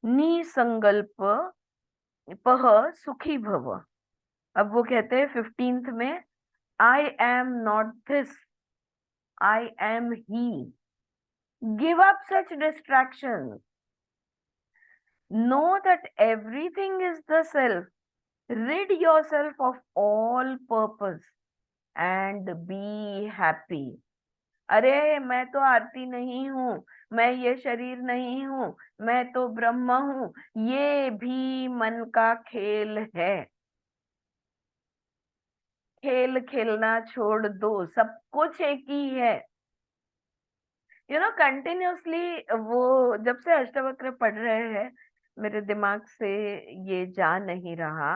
Speaker 1: निसंकल्प पह सुखी भव. अब वो कहते हैं 15th में, आई am not this, I am he. Give up such distraction. Know that everything is the self. Rid yourself of all purpose and be happy. अरे मैं तो आरती नहीं हूँ, मैं ये शरीर नहीं हूँ, मैं तो ब्रह्म हूँ, ये भी मन का खेल है. खेल खेलना छोड़ दो, सब कुछ एक ही है. कंटिन्यूसली वो जब से अष्टवक्र पढ़ रहे हैं, मेरे दिमाग से ये जा नहीं रहा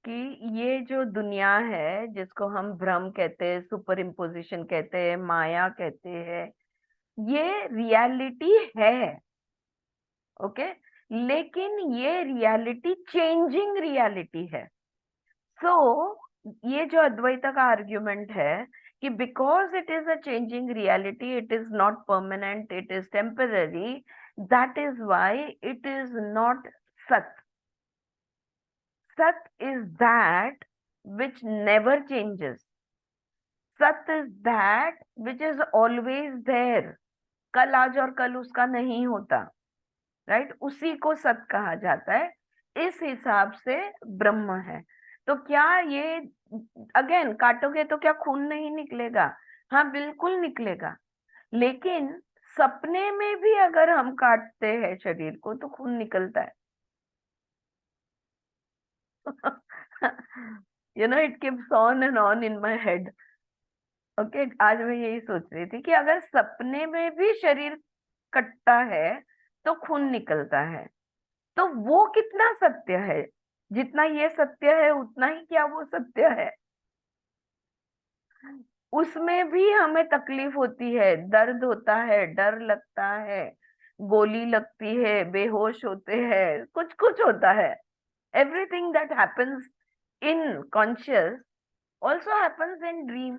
Speaker 1: कि ये जो दुनिया है जिसको हम भ्रम कहते हैं, सुपर इम्पोजिशन कहते हैं, माया कहते हैं, ये रियलिटी है. ओके, लेकिन ये रियलिटी चेंजिंग रियलिटी है. सो ये जो अद्वैता का आर्ग्यूमेंट है कि because it is a changing reality, it is not permanent, it is temporary, that is why it is not सत. Sat is that which never changes. Sat is that which is always there. कल आज और कल उसका नहीं होता, राइट? उसी को सत कहा जाता है. इस हिसाब से ब्रह्म है. तो क्या ये अगेन काटोगे तो क्या खून नहीं निकलेगा? हाँ बिल्कुल निकलेगा. लेकिन सपने में भी अगर हम काटते हैं शरीर को तो खून निकलता है. It keeps on and on in my head. Okay आज मैं यही सोच रही थी कि अगर सपने में भी शरीर कटता है तो खून निकलता है, तो वो कितना सत्य है? जितना ये सत्य है उतना ही क्या वो सत्य है? उसमें भी हमें तकलीफ होती है, दर्द होता है, डर लगता है, गोली लगती है, बेहोश होते हैं, कुछ कुछ होता है. Everything that happens in conscious also happens in dream.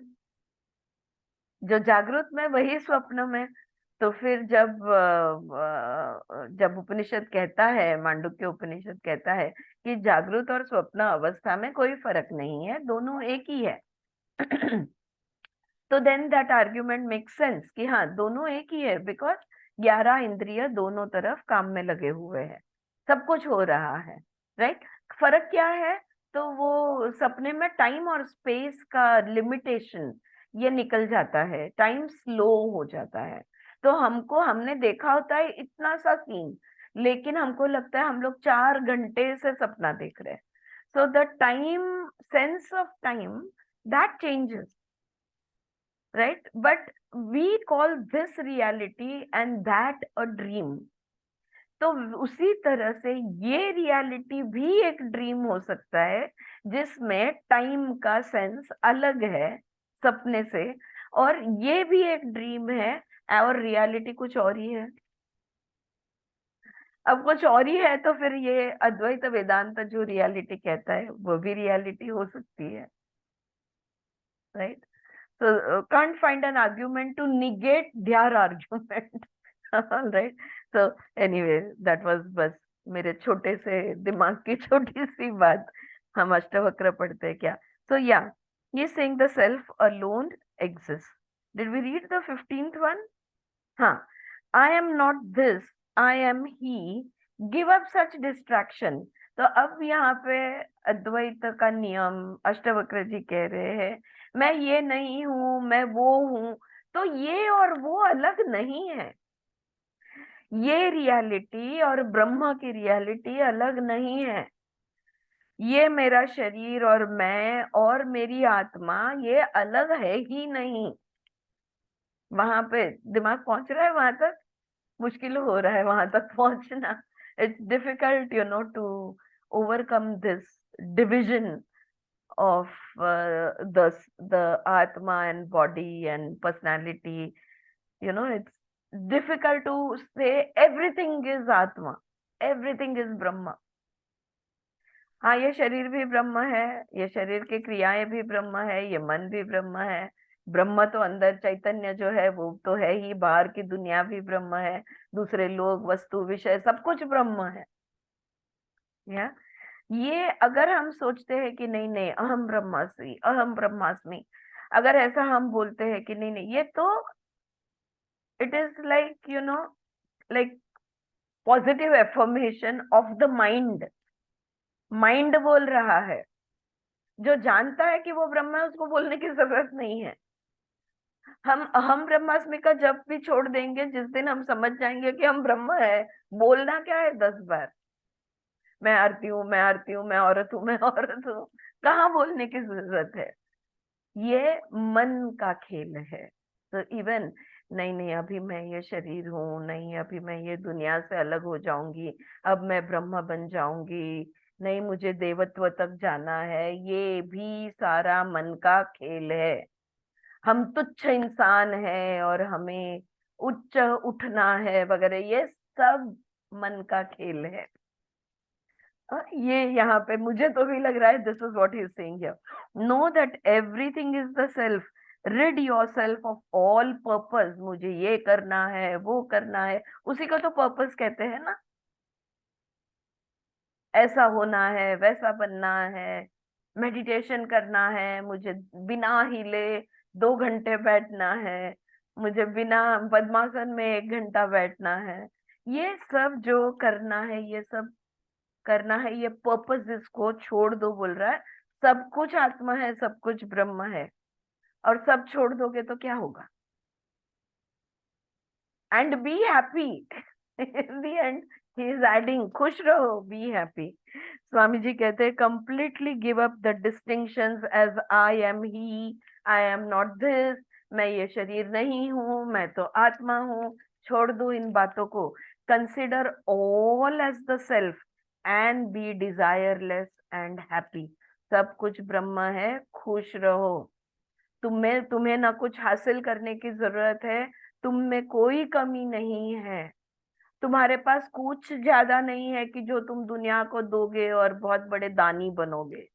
Speaker 1: जो जागृत में वही स्वप्न में. तो फिर जब उपनिषद कहता है, मांडुक्य उपनिषद कहता है कि जागृत और स्वप्न अवस्था में कोई फर्क नहीं है, दोनों एक ही है. तो then that argument make sense कि हाँ दोनों एक ही है, बिकॉज 11 इंद्रिय दोनों तरफ काम में लगे हुए हैं, सब कुछ हो रहा है, राइट. फर्क क्या है? तो वो सपने में टाइम और स्पेस का लिमिटेशन ये निकल जाता है, टाइम स्लो हो जाता है. तो हमने देखा होता है इतना सा सीन, लेकिन हमको लगता है हम लोग 4 घंटे से सपना देख रहे हैं. So the time, sense of time, that changes, right? But we call this reality and that a dream. तो उसी तरह से ये रियलिटी भी एक ड्रीम हो सकता है, जिसमें टाइम का सेंस अलग है सपने से, और ये भी एक ड्रीम है और रियलिटी कुछ और ही है. अब कुछ और ही है तो फिर ये अद्वैत वेदांत जो रियलिटी कहता है वो भी रियलिटी हो सकती है, right. So can't find an argument to negate their argument. All right. So anyway, that was बस मेरे छोटे से दिमाग की छोटी सी बात. हम अष्टवक्र पढ़ते हैं क्या? So yeah, he's saying the self alone exists. Did we read the 15th one? हाँ. I am not this, I am he. Give up such distraction. तो अब यहाँ पे अद्वैत का नियम अष्टवक्र जी कह रहे हैं, मैं ये नहीं हूं, मैं वो हूं. तो ये और वो अलग नहीं है. ये रियलिटी और ब्रह्म की रियलिटी अलग नहीं है. ये मेरा शरीर और मैं और मेरी आत्मा ये अलग है ही नहीं. वहां पे दिमाग पहुंच रहा है? वहां तक मुश्किल हो रहा है वहां तक पहुंचना. It's difficult to overcome this division of the atma and body and personality. It's difficult to say everything is atma, everything is brahma. हाँ, ये शरीर भी ब्रह्म है, ये शरीर की क्रियाएं भी ब्रह्म है, ये मन भी ब्रह्म है. ब्रह्म तो अंदर चैतन्य जो है वो तो है ही, बाहर की दुनिया भी ब्रह्म है, दूसरे लोग, वस्तु, विषय, सब कुछ ब्रह्म है. या ये अगर हम सोचते हैं कि नहीं नहीं अहम ब्रह्मास्मि, अहम ब्रह्मास्मि, अगर ऐसा हम बोलते हैं कि नहीं नहीं, ये तो it is like like positive affirmation of the mind. Mind बोल रहा है. जो जानता है कि वो ब्रह्म है उसको बोलने की जरूरत नहीं है. हम अहम ब्रह्मास्मि का जब भी छोड़ देंगे, जिस दिन हम समझ जाएंगे कि हम ब्रह्म है, बोलना क्या है 10 बार, मैं आरती हूँ, मैं आरती हूँ, मैं औरत हूँ, मैं औरत हूँ, कहाँ बोलने की जरूरत है? ये मन का खेल है. तो इवन नहीं नहीं अभी मैं ये शरीर हूँ, नहीं अभी मैं ये दुनिया से अलग हो जाऊंगी, अब मैं ब्रह्म बन जाऊंगी, नहीं मुझे देवत्व तक जाना है, ये भी सारा मन का खेल है. हम तुच्छ इंसान हैं और हमें उच्च उठना है वगैरह, ये सब मन का खेल है. ये यहाँ पे मुझे तो भी लग रहा है this is what he is saying here. Know that everything is the self, rid yourself of all purpose. मुझे ये करना है, वो करना है, उसी को तो पर्पस कहते हैं ना. ऐसा होना है, वैसा बनना है, मेडिटेशन करना है, मुझे बिना हिले 2 घंटे बैठना है, मुझे बिना पद्मासन में 1 घंटा बैठना है. ये सब जो करना है, ये सब करना है, ये पर्पस इसको छोड़ दो बोल रहा है. सब कुछ आत्मा है, सब कुछ ब्रह्म है, और सब छोड़ दोगे तो क्या होगा? And be happy. In the end he is adding, खुश रहो, बी हैप्पी. स्वामी जी कहते हैं completely give up the distinctions as I am he, I am not this, मैं ये शरीर नहीं हूँ, मैं तो आत्मा हूँ। छोड़ दो इन बातों को। Consider all as the self and be desireless and happy. सब कुछ ब्रह्म है, खुश रहो। तुम्हें ना कुछ हासिल करने की जरूरत है, तुम में कोई कमी नहीं है। तुम्हारे पास कुछ ज्यादा नहीं है कि जो तुम दुनिया को दोगे और बहुत बड़े दानी बनोगे।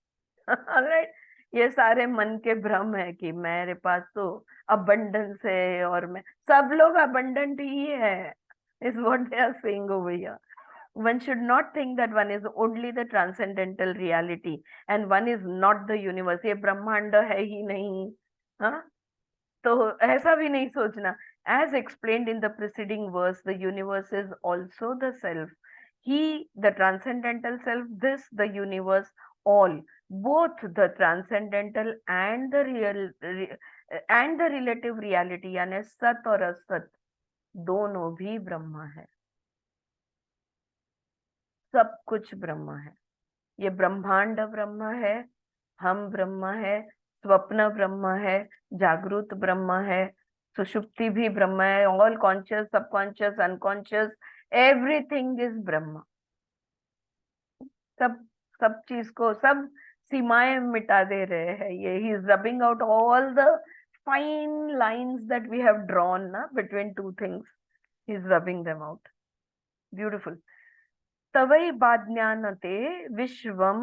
Speaker 1: राइट। ये सारे मन के भ्रम है कि मेरे पास तो अबंडेंस है और मैं, सब लोग अबंडेंट ही है, is what they are saying over here. One should not think that one is only the transcendental reality and one is not the universe. ये ब्रह्मांड है ही नहीं। हाँ, तो ऐसा भी नहीं सोचना। As explained in the preceding verse, the universe is also the self. He, the transcendental self, this, the universe, all, both the transcendental and the and the relative reality, यानी सत और असत, दोनों भी ब्रह्म है। सब कुछ ब्रह्म है। ये ब्रह्मांड ब्रह्म है, हम ब्रह्म है, स्वप्न ब्रह्म है, जागृत ब्रह्म है, सुषुप्ति भी ब्रह्म है, all conscious, subconscious, unconscious, everything is ब्रह्म। सब सब चीज को, सब सीमाएं मिटा दे रहे हैं ये। He is rubbing out all the fine lines that we have drawn ना between two things, he is rubbing them out. Beautiful. तवै बाज्ञानते विश्वम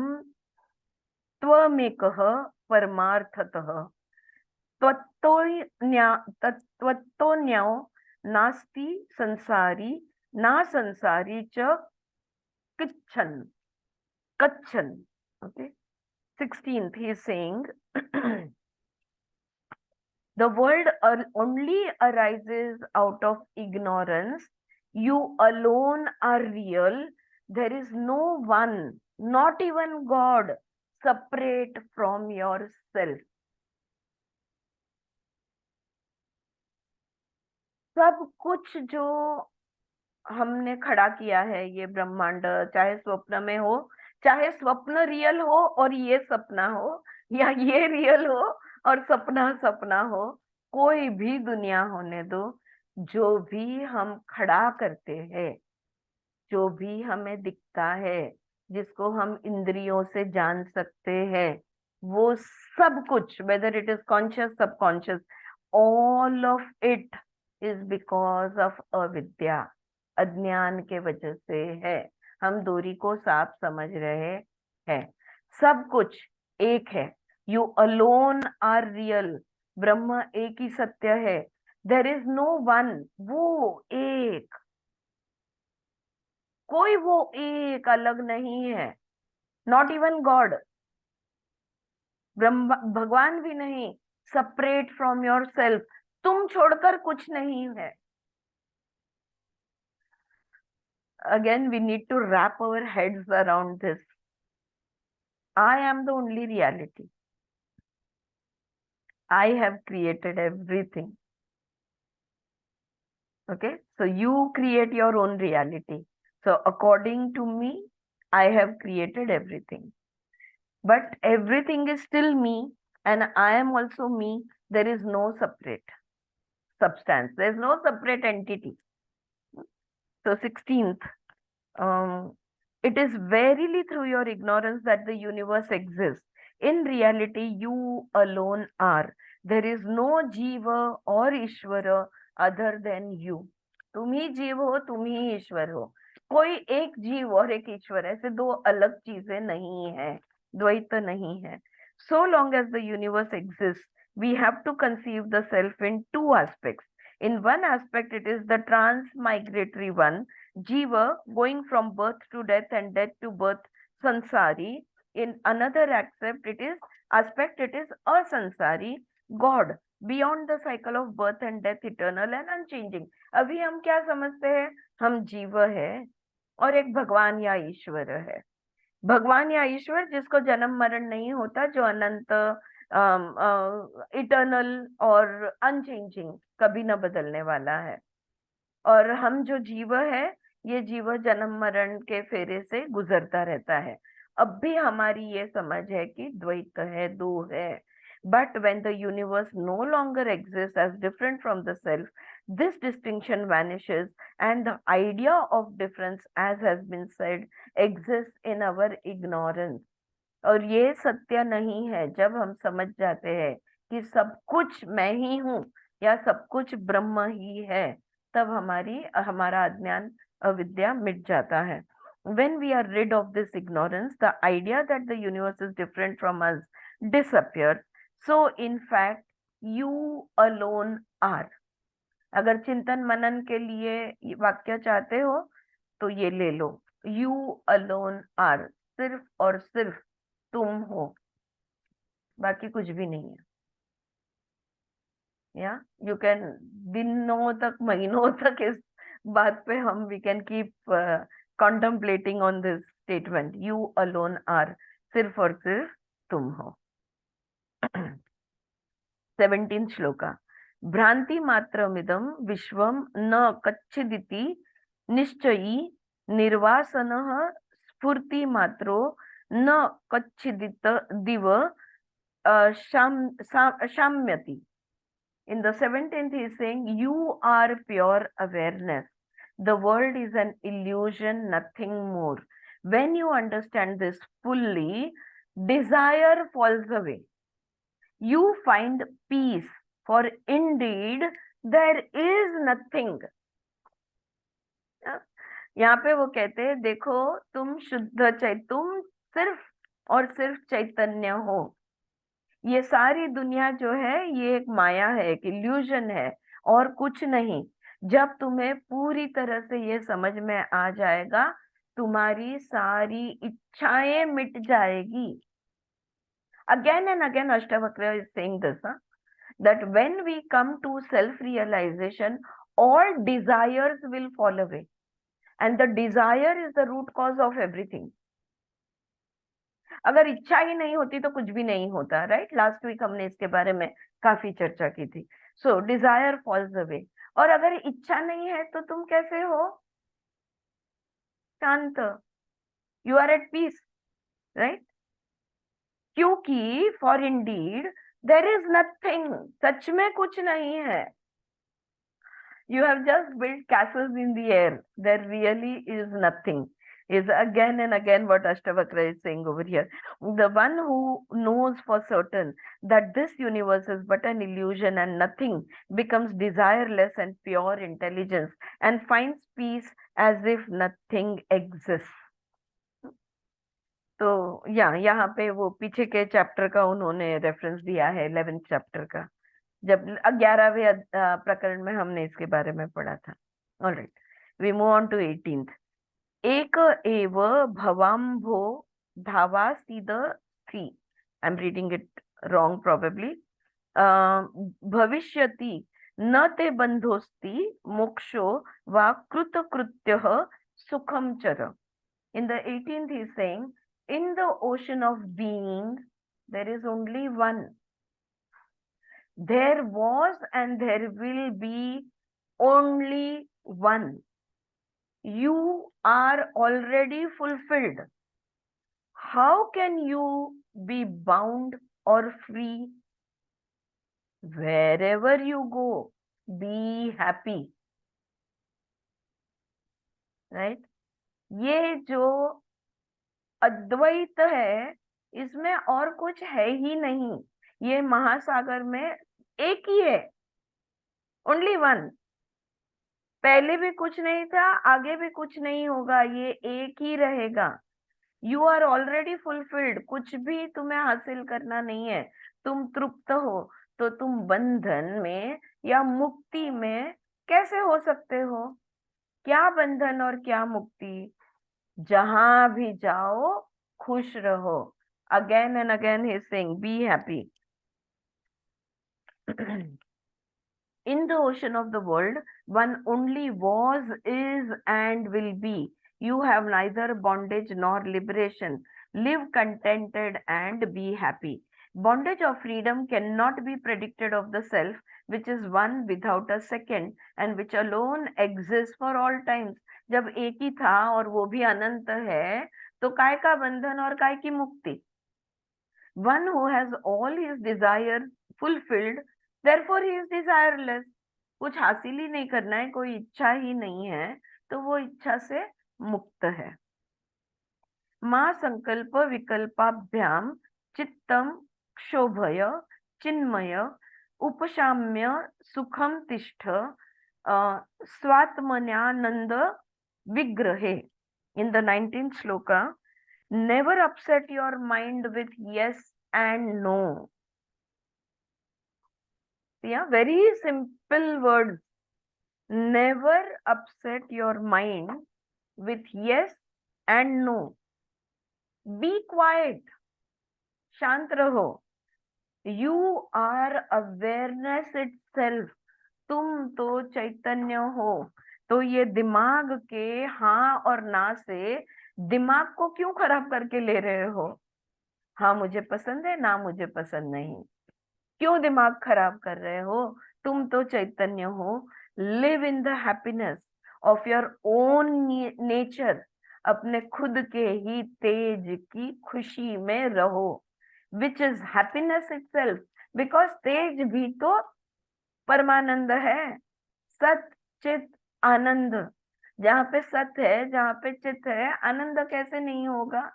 Speaker 1: त्वमेकः परमार्थतः, तत्त्वतोऽन्यो नास्ति संसारी, ना संसारी च किच्छन कच्छन। Okay. 16th, he is saying, the world only arises out of ignorance. You alone are real. There is no one, not even God, separate from yourself. सब कुछ जो हमने खड़ा किया है, ये ब्रह्मांड, चाहे स्वप्न में हो, चाहे स्वप्न रियल हो और ये सपना हो, या ये रियल हो और सपना सपना हो, कोई भी दुनिया होने दो, जो भी हम खड़ा करते हैं, जो भी हमें दिखता है, जिसको हम इंद्रियों से जान सकते हैं, वो सब कुछ, whether it is conscious, subconscious, all of it is because of अविद्या, अज्ञान के वजह से है। हम दूरी को साफ समझ रहे हैं। सब कुछ एक है। You alone are real. ब्रह्म एक ही सत्य है। देर इज नो वन, वो एक, कोई वो एक अलग नहीं है। नॉट इवन गॉड, ब्रह्म भगवान भी नहीं। सेपरेट फ्रॉम योर सेल्फ, तुम छोड़कर कुछ नहीं है। Again, we need to wrap our heads around this. I am the only reality. I have created everything. Okay, so you create your own reality. So according to me, I have created everything. But everything is still me, and I am also me. There is no separate substance. There is no separate entity. So 16th, it is verily through your ignorance that the universe exists. In reality, you alone are. There is no Jiva or Ishvara other than you. तुम ही जीव हो, तुम ही ईश्वर हो। कोई एक जीव और एक ईश्वर, ऐसे दो अलग चीजें नहीं है, द्वैत नहीं है। So long as the universe exists, we have to conceive the self in two aspects. In one aspect, it is the transmigratory one, Jiva, going from birth to death and death to birth, Sansari. In another aspect, it is asansari, God, beyond the cycle of birth and death, eternal and unchanging. अभी हम क्या समझते हैं? हम जीव है और एक भगवान या ईश्वर है। भगवान या ईश्वर जिसको जन्म मरण नहीं होता, जो अनंत, इटर्नल और अनचेंजिंग, कभी न बदलने वाला है। और हम जो जीव है, ये जीव जन्म मरण के फेरे से गुजरता रहता है। अब भी हमारी ये समझ है कि द्वैत है, दो है. But when the universe no longer exists as different from the self, this distinction vanishes and the idea of difference, as has been said, exists in our ignorance. और ये सत्य नहीं है. जब हम समझ जाते हैं कि सब कुछ मैं ही हूँ या सब कुछ ब्रह्म ही है, तब हमारा अज्ञान, अविद्या मिट जाता है. When we are rid of this ignorance, the idea that the universe is different from us disappears. So in fact, you alone are. अगर चिंतन मनन के लिए ये वाक्य चाहते हो तो ये ले लो. You alone are. सिर्फ और सिर्फ तुम हो, बाकी कुछ भी नहीं है. या यू कैन दिनों तक, महीनों तक इस बात पे हम we can keep contemplating on this statement. You alone are. सिर्फ और सिर्फ तुम हो. 17th श्लोका. भ्रांति मात्रमिदं विश्वं न कच्चिदिति निश्चयी निर्वासनः स्फूर्ति मात्रो न कच्चिदित दिव शाम्यति. In the 17th he is saying you are pure awareness. The world is an illusion, nothing more. When you understand this fully, desire falls away. You find peace, for indeed there is nothing. यहाँ पे वो कहते हैं देखो तुम तुम सिर्फ और सिर्फ चैतन्य हो. ये सारी दुनिया जो है ये एक माया है, एक इल्यूजन है और कुछ नहीं. जब तुम्हें पूरी तरह से ये समझ में आ जाएगा, तुम्हारी सारी इच्छाएं मिट जाएगी. Again and again Ashtavakra is saying this, that when we come to self-realization, all desires will fall away. And the desire is the root cause of everything. अगर इच्छा ही नहीं होती तो कुछ भी नहीं होता, राइट? लास्ट वीक हमने इसके बारे में काफी चर्चा की थी. So desire falls away. और अगर इच्छा नहीं है तो तुम कैसे हो? शांत. You are at peace, right? क्योंकि for indeed there is nothing. सच में कुछ नहीं है. You have just built castles in the air. There really is nothing. Is again and again what Ashtavakra is saying over here. The one who knows for certain that this universe is but an illusion and nothing, becomes desireless and pure intelligence and finds peace as if nothing exists. तो यहाँ पे वो पीछे के चैप्टर का उन्होंने रेफरेंस दिया है, 11th चैप्टर का, जब 11वें प्रकरण में हमने इसके बारे में पढ़ा था. All right, we move on to 18th. एक एव भवाम्भो धावासीद सी. I am reading it wrong probably. भविष्यति न ते बंधोस्ति मोक्षो वा कृतकृत्यः सुखम चर. In the 18th he is saying, in the ocean of being there is only one. There was and there will be only one. You are already fulfilled. How can you be bound or free? Wherever you go, be happy. Right? ये जो अद्वैत है इसमें और कुछ है ही नहीं. ये महासागर में एक ही है, ओनली वन. पहले भी कुछ नहीं था, आगे भी कुछ नहीं होगा, ये एक ही रहेगा. You are already fulfilled. कुछ भी तुम्हें हासिल करना नहीं है. तुम तृप्त हो तो तुम बंधन में या मुक्ति में कैसे हो सकते हो? क्या बंधन और क्या मुक्ति? जहां भी जाओ खुश रहो. Again and again he is saying be happy. In the ocean of the world, one only was, is, and will be. You have neither bondage nor liberation. Live contented and be happy. Bondage or freedom cannot be predicted of the self, which is one without a second and which alone exists for all times. जब एक ही था और वो भी अनंत है, तो काय का बंधन और काय की मुक्ति? One who has all his desire fulfilled, therefore he is desireless. कुछ हासिल ही नहीं करना है, कोई इच्छा ही नहीं है, तो वो इच्छा से मुक्त है। माँ संकल्प विकल्पाभ्याम चित्तम क्षोभय चिन्मय उपशाम्य सुखम तिष्ठ स्वात्मन्यानंद विग्रहे। In the 19th shloka, never upset your mind with yes and no. Yeah, very simple words. Never upset your mind with yes and no. Be quiet. शांत रहो. You are awareness itself. तुम तो चैतन्य हो. तो ये दिमाग के हाँ और ना से दिमाग को क्यों खराब करके ले रहे हो? हाँ मुझे पसंद है, ना मुझे पसंद नहीं, क्यों दिमाग खराब कर रहे हो? तुम तो चैतन्य हो. Live in the happiness of your own nature. अपने खुद के ही तेज की खुशी में रहो, which is happiness itself. Because तेज भी तो परमानंद है. सत चित आनंद. जहाँ पे सत है, जहाँ पे चित है, आनंद कैसे नहीं होगा?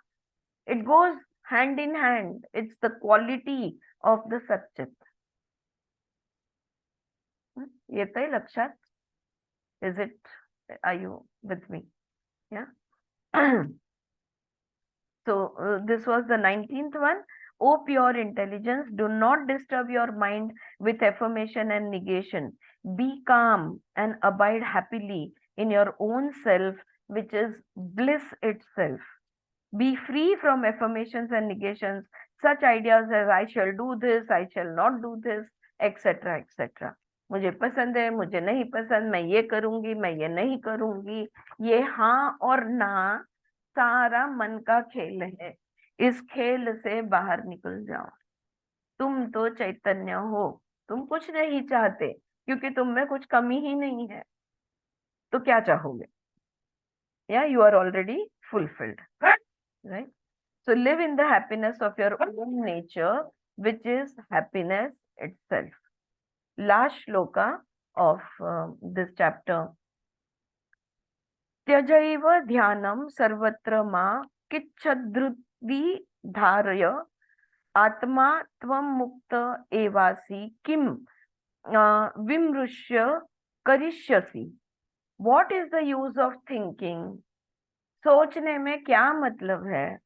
Speaker 1: It goes hand in hand. It's the quality of the Satchit. येतंय लक्षात? Is it? Are you with me? Yeah. So this was the 19th one. O pure intelligence, do not disturb your mind with affirmation and negation. Be calm and abide happily in your own self, which is bliss itself. Be free from affirmations and negations, such ideas as I shall do this, I shall not do this, etc. etc. मुझे पसंद है, मुझे नहीं पसंद, मैं ये करूंगी, मैं ये नहीं करूंगी. ये हाँ और ना सारा मन का खेल है. इस खेल से बाहर निकल जाओ. तुम तो चैतन्य हो. तुम कुछ नहीं चाहते क्योंकि तुम में कुछ कमी ही नहीं है. तो क्या चाहोगे? Yeah, you are already fulfilled. Right? So live in the happiness of your own nature, which is happiness itself. Last shloka of this chapter. त्यजैव ध्यानम सर्वत्र मा किच्छद्रुति धारय आत्मा त्वं मुक्त एवासि किम विमृश्य करिष्यसि. What is the use of thinking? सोचने में क्या मतलब है?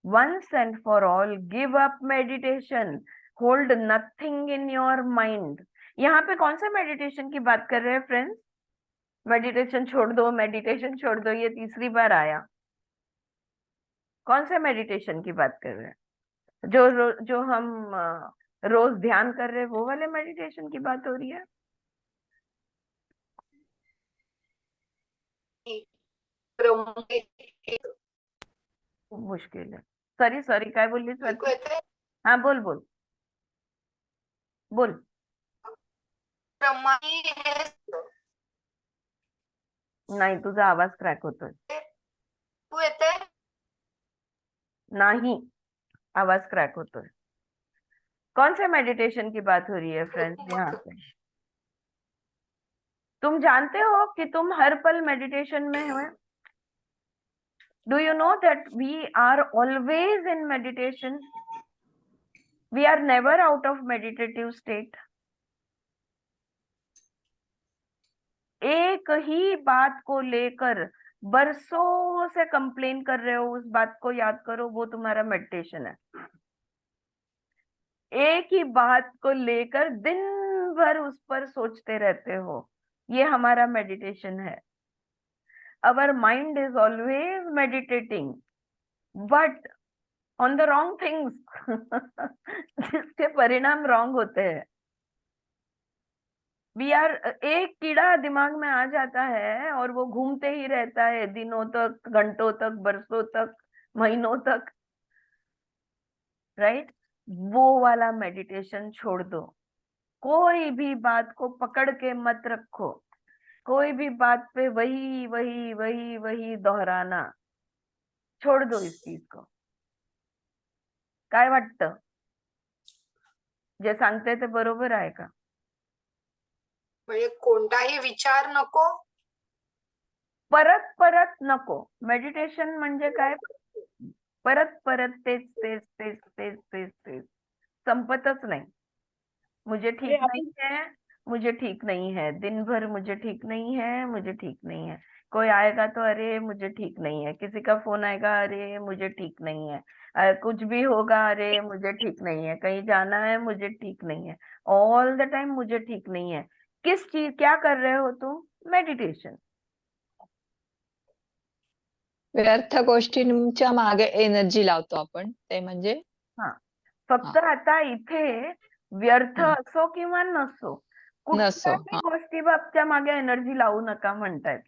Speaker 1: Once and for all, give up meditation. Hold nothing in your mind. यहाँ पे कौन सा मेडिटेशन की बात कर रहे हैं फ्रेंड्स? मेडिटेशन छोड़ दो, मेडिटेशन छोड़ दो, ये तीसरी बार आया. कौन सा मेडिटेशन की बात कर रहे हैं? जो हम रोज ध्यान कर रहे हैं, वो वाले मेडिटेशन की बात हो रही है? मुश्किल है. सॉरी काय बोलली? हाँ बोल बोल बोल. नाही, तुझा आवाज क्रॅक होतोय. नाही, आवाज क्रैक होतोय. कौन से मेडिटेशन की बात हो रही है फ्रेंड्स यहाँ पे? तुम जानते हो कि तुम हर पल मेडिटेशन में हो? Do you know that we are always in meditation? We are never out of meditative state. एक ही बात को लेकर बरसों से कंप्लेन कर रहे हो, उस बात को याद करो, वो तुम्हारा मेडिटेशन है. एक ही बात को लेकर दिन भर उस पर सोचते रहते हो, ये हमारा मेडिटेशन है. Our mind is always meditating, but on the wrong things. जिसके परिणाम wrong होते हैं. एक कीड़ा दिमाग में आ जाता है और वो घूमते ही रहता है दिनों तक, घंटों तक, बरसों तक, महीनों तक. राइट? वो वाला मेडिटेशन छोड़ दो. कोई भी बात को पकड़ के मत रखो. कोई भी बात पे वही वही वही वही दोहराना छोड़ दो इस चीज को. काय वाटतं? जे सांगते ते बरोबर आहे का?
Speaker 5: म्हणजे कोणताही विचार नको.
Speaker 1: परत परत नको. मेडिटेशन म्हणजे काय? परत परत तेच तेच तेच तेच तेच तेच संपतच नाही. मुझे ठीक नहीं है, मुझे ठीक नहीं है, दिन भर मुझे ठीक नहीं है, मुझे ठीक नहीं है. कोई आएगा तो अरे मुझे ठीक नहीं है, किसी का फोन आएगा अरे मुझे ठीक नहीं है, कुछ भी होगा अरे मुझे ठीक नहीं है, कहीं जाना है मुझे ठीक नहीं है, ऑल द टाइम मुझे ठीक नहीं है. किस चीज क्या कर रहे हो तुम? मेडिटेशन.
Speaker 2: व्यर्थ गोष्टींच्या मागे एनर्जी लावतो आपण, ते म्हणजे
Speaker 1: हा, फक्त आता इथे व्यर्थ असो किंवा नसो, कुठल्याही गोष्टी बाबतच्या मागे एनर्जी लावू नका म्हणतायत.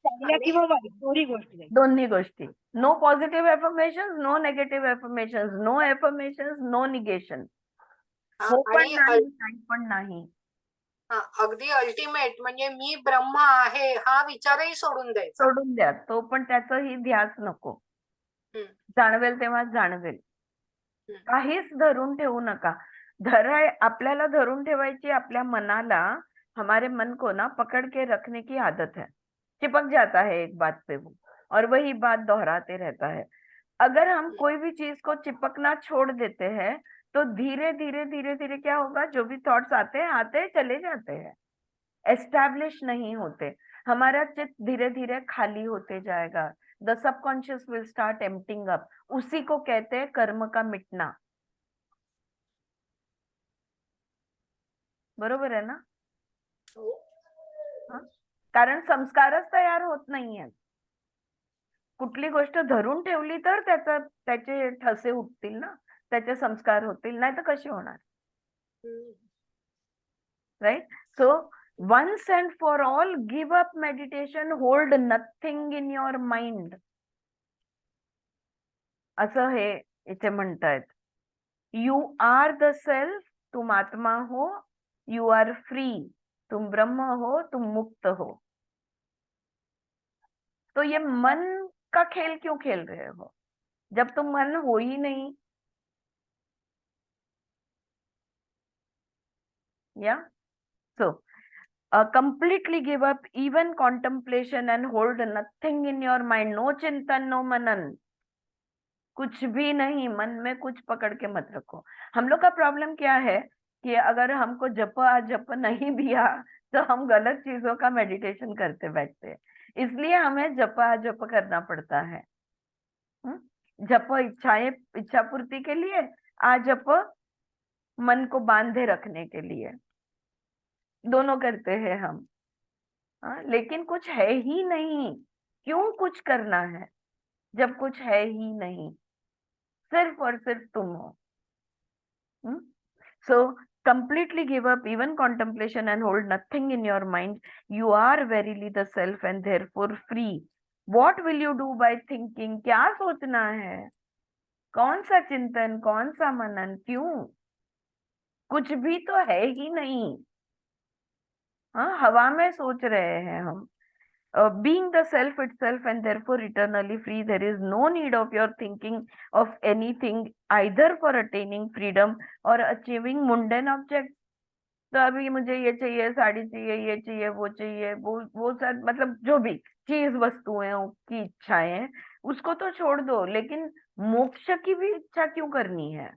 Speaker 3: चांगल्या किंवा वाईट दोन्ही गोष्टी.
Speaker 1: दोन्ही गोष्टी. No positive affirmation, no negative affirmation, no affirmation, no negation. हो पण
Speaker 5: आणि
Speaker 1: नाही, नाही पण नाही.
Speaker 5: अगदी अल्टिमेट म्हणजे मी ब्रह्म आहे हा विचारही सोडून द्यायचा.
Speaker 1: सोडून द्या तो, पण त्याचाही ध्यास नको. जाणवेल तेव्हा जाणवेल. काहीच धरून ठेवू नका. आपल्याला धरून ठेवायची आपल्या मनाला, हमारे मन को ना पकड़ के रखने की आदत है. चिपक जाता है एक बात पे वो और वही बात दोहराते रहता है. अगर हम कोई भी चीज को चिपकना छोड़ देते हैं तो धीरे धीरे धीरे धीरे क्या होगा, जो भी थॉट्स आते चले जाते हैं, एस्टैब्लिश नहीं होते. हमारा चित्त धीरे धीरे खाली होते जाएगा. The subconscious will start emptying up. उसी को कहते हैं कर्म का मिटना. बरोबर आहे ना? कारण संस्कारच तयार होत नाहीयेत. कुठली गोष्ट धरून ठेवली तर त्याचे ठसे उठतील ना, त्याचे संस्कार होतील, नाही तर कसे होणार? Right. So once and for all, give up meditation, hold nothing in your mind. असं हे इथे म्हणतायत. यू आर द सेल्फ, तुम आत्मा हो, यू आर फ्री, तुम ब्रह्म हो, तुम मुक्त हो. तो ये मन का खेल क्यों खेल रहे हो जब तुम मन हो ही नहीं? या सो completely give up even contemplation and hold nothing in your mind. No चिंतन, no मनन, कुछ भी नहीं. मन में कुछ पकड़ के मत रखो. हम लोग का प्रॉब्लम क्या है कि अगर हमको जप नहीं भी आ तो हम गलत चीजों का मेडिटेशन करते बैठते हैं. इसलिए हमें जप करना पड़ता है. जप इच्छा पूर्ति के लिए, जप मन को बांधे रखने के लिए. दोनों करते हैं हम. लेकिन कुछ है ही नहीं, क्यों कुछ करना है जब कुछ है ही नहीं? सिर्फ और सिर्फ तुम हो. So completely give up even contemplation and hold nothing in your mind. You are verily the self and therefore free. What will you do by thinking? क्या सोचना है? कौन सा चिंतन, कौन सा मनन, क्यों? कुछ भी तो है ही नहीं. हवा में सोच रहे हैं हम. Being the self itself and therefore eternally free, there is no need of your thinking of anything either for attaining freedom or achieving mundane objects. तो अभी मुझे ये चाहिए, साड़ी चाहिए, ये चाहिए, वो चाहिए, वो सब, मतलब जो भी चीज वस्तुएं की इच्छाएं हैं उसको तो छोड़ दो. लेकिन मोक्ष की भी इच्छा क्यों करनी है?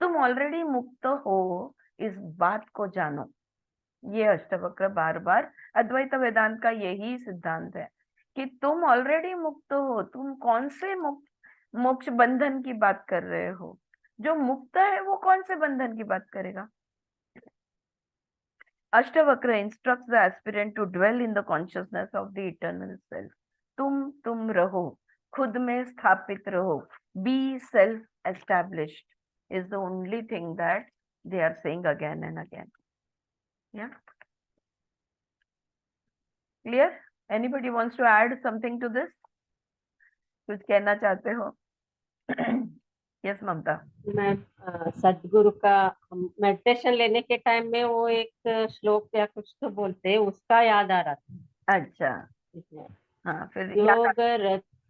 Speaker 1: तुम ऑलरेडी मुक्त हो, इस बात को जानो. ये अष्टवक्र बार बार अद्वैत वेदांत का यही सिद्धांत है कि तुम ऑलरेडी मुक्त हो. तुम कौन से मोक्ष बंधन की बात कर रहे हो? जो मुक्त है वो कौन से बंधन की बात करेगा? Ashtavakra instructs the aspirant to dwell in the consciousness of the eternal self. तुम रहो, खुद में स्थापित रहो. Be self established is the only thing that they are saying again and again. Yeah. Clear? Anybody wants to add something to this? कुछ कहना चाहते हो? Yes, ममता.
Speaker 6: मैं सदगुरु का मेडिटेशन लेने के टाइम में वो एक श्लोक या कुछ तो बोलते हैं, उसका याद आ रहा था.
Speaker 1: अच्छा. हाँ, फिर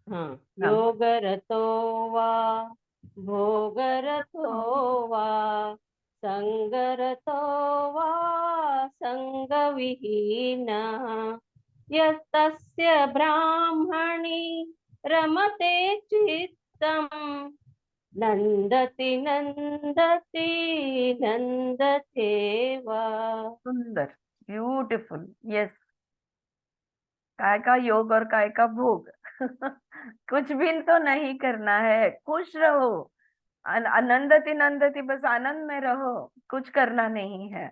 Speaker 6: हाँ, योगरतो वा भोगरतो वा संगरतो वा संगविहीनः यस्तस्य ब्राह्मणी रमते चित्तम् नंदति नंदति नंदते वा।
Speaker 1: सुंदर, ब्यूटीफुल, यस। काय का योग और काय का भोग। कुछ भी तो नहीं करना है, खुश रहो, आनंदती नंदती, बस आनंद में रहो, कुछ करना नहीं है,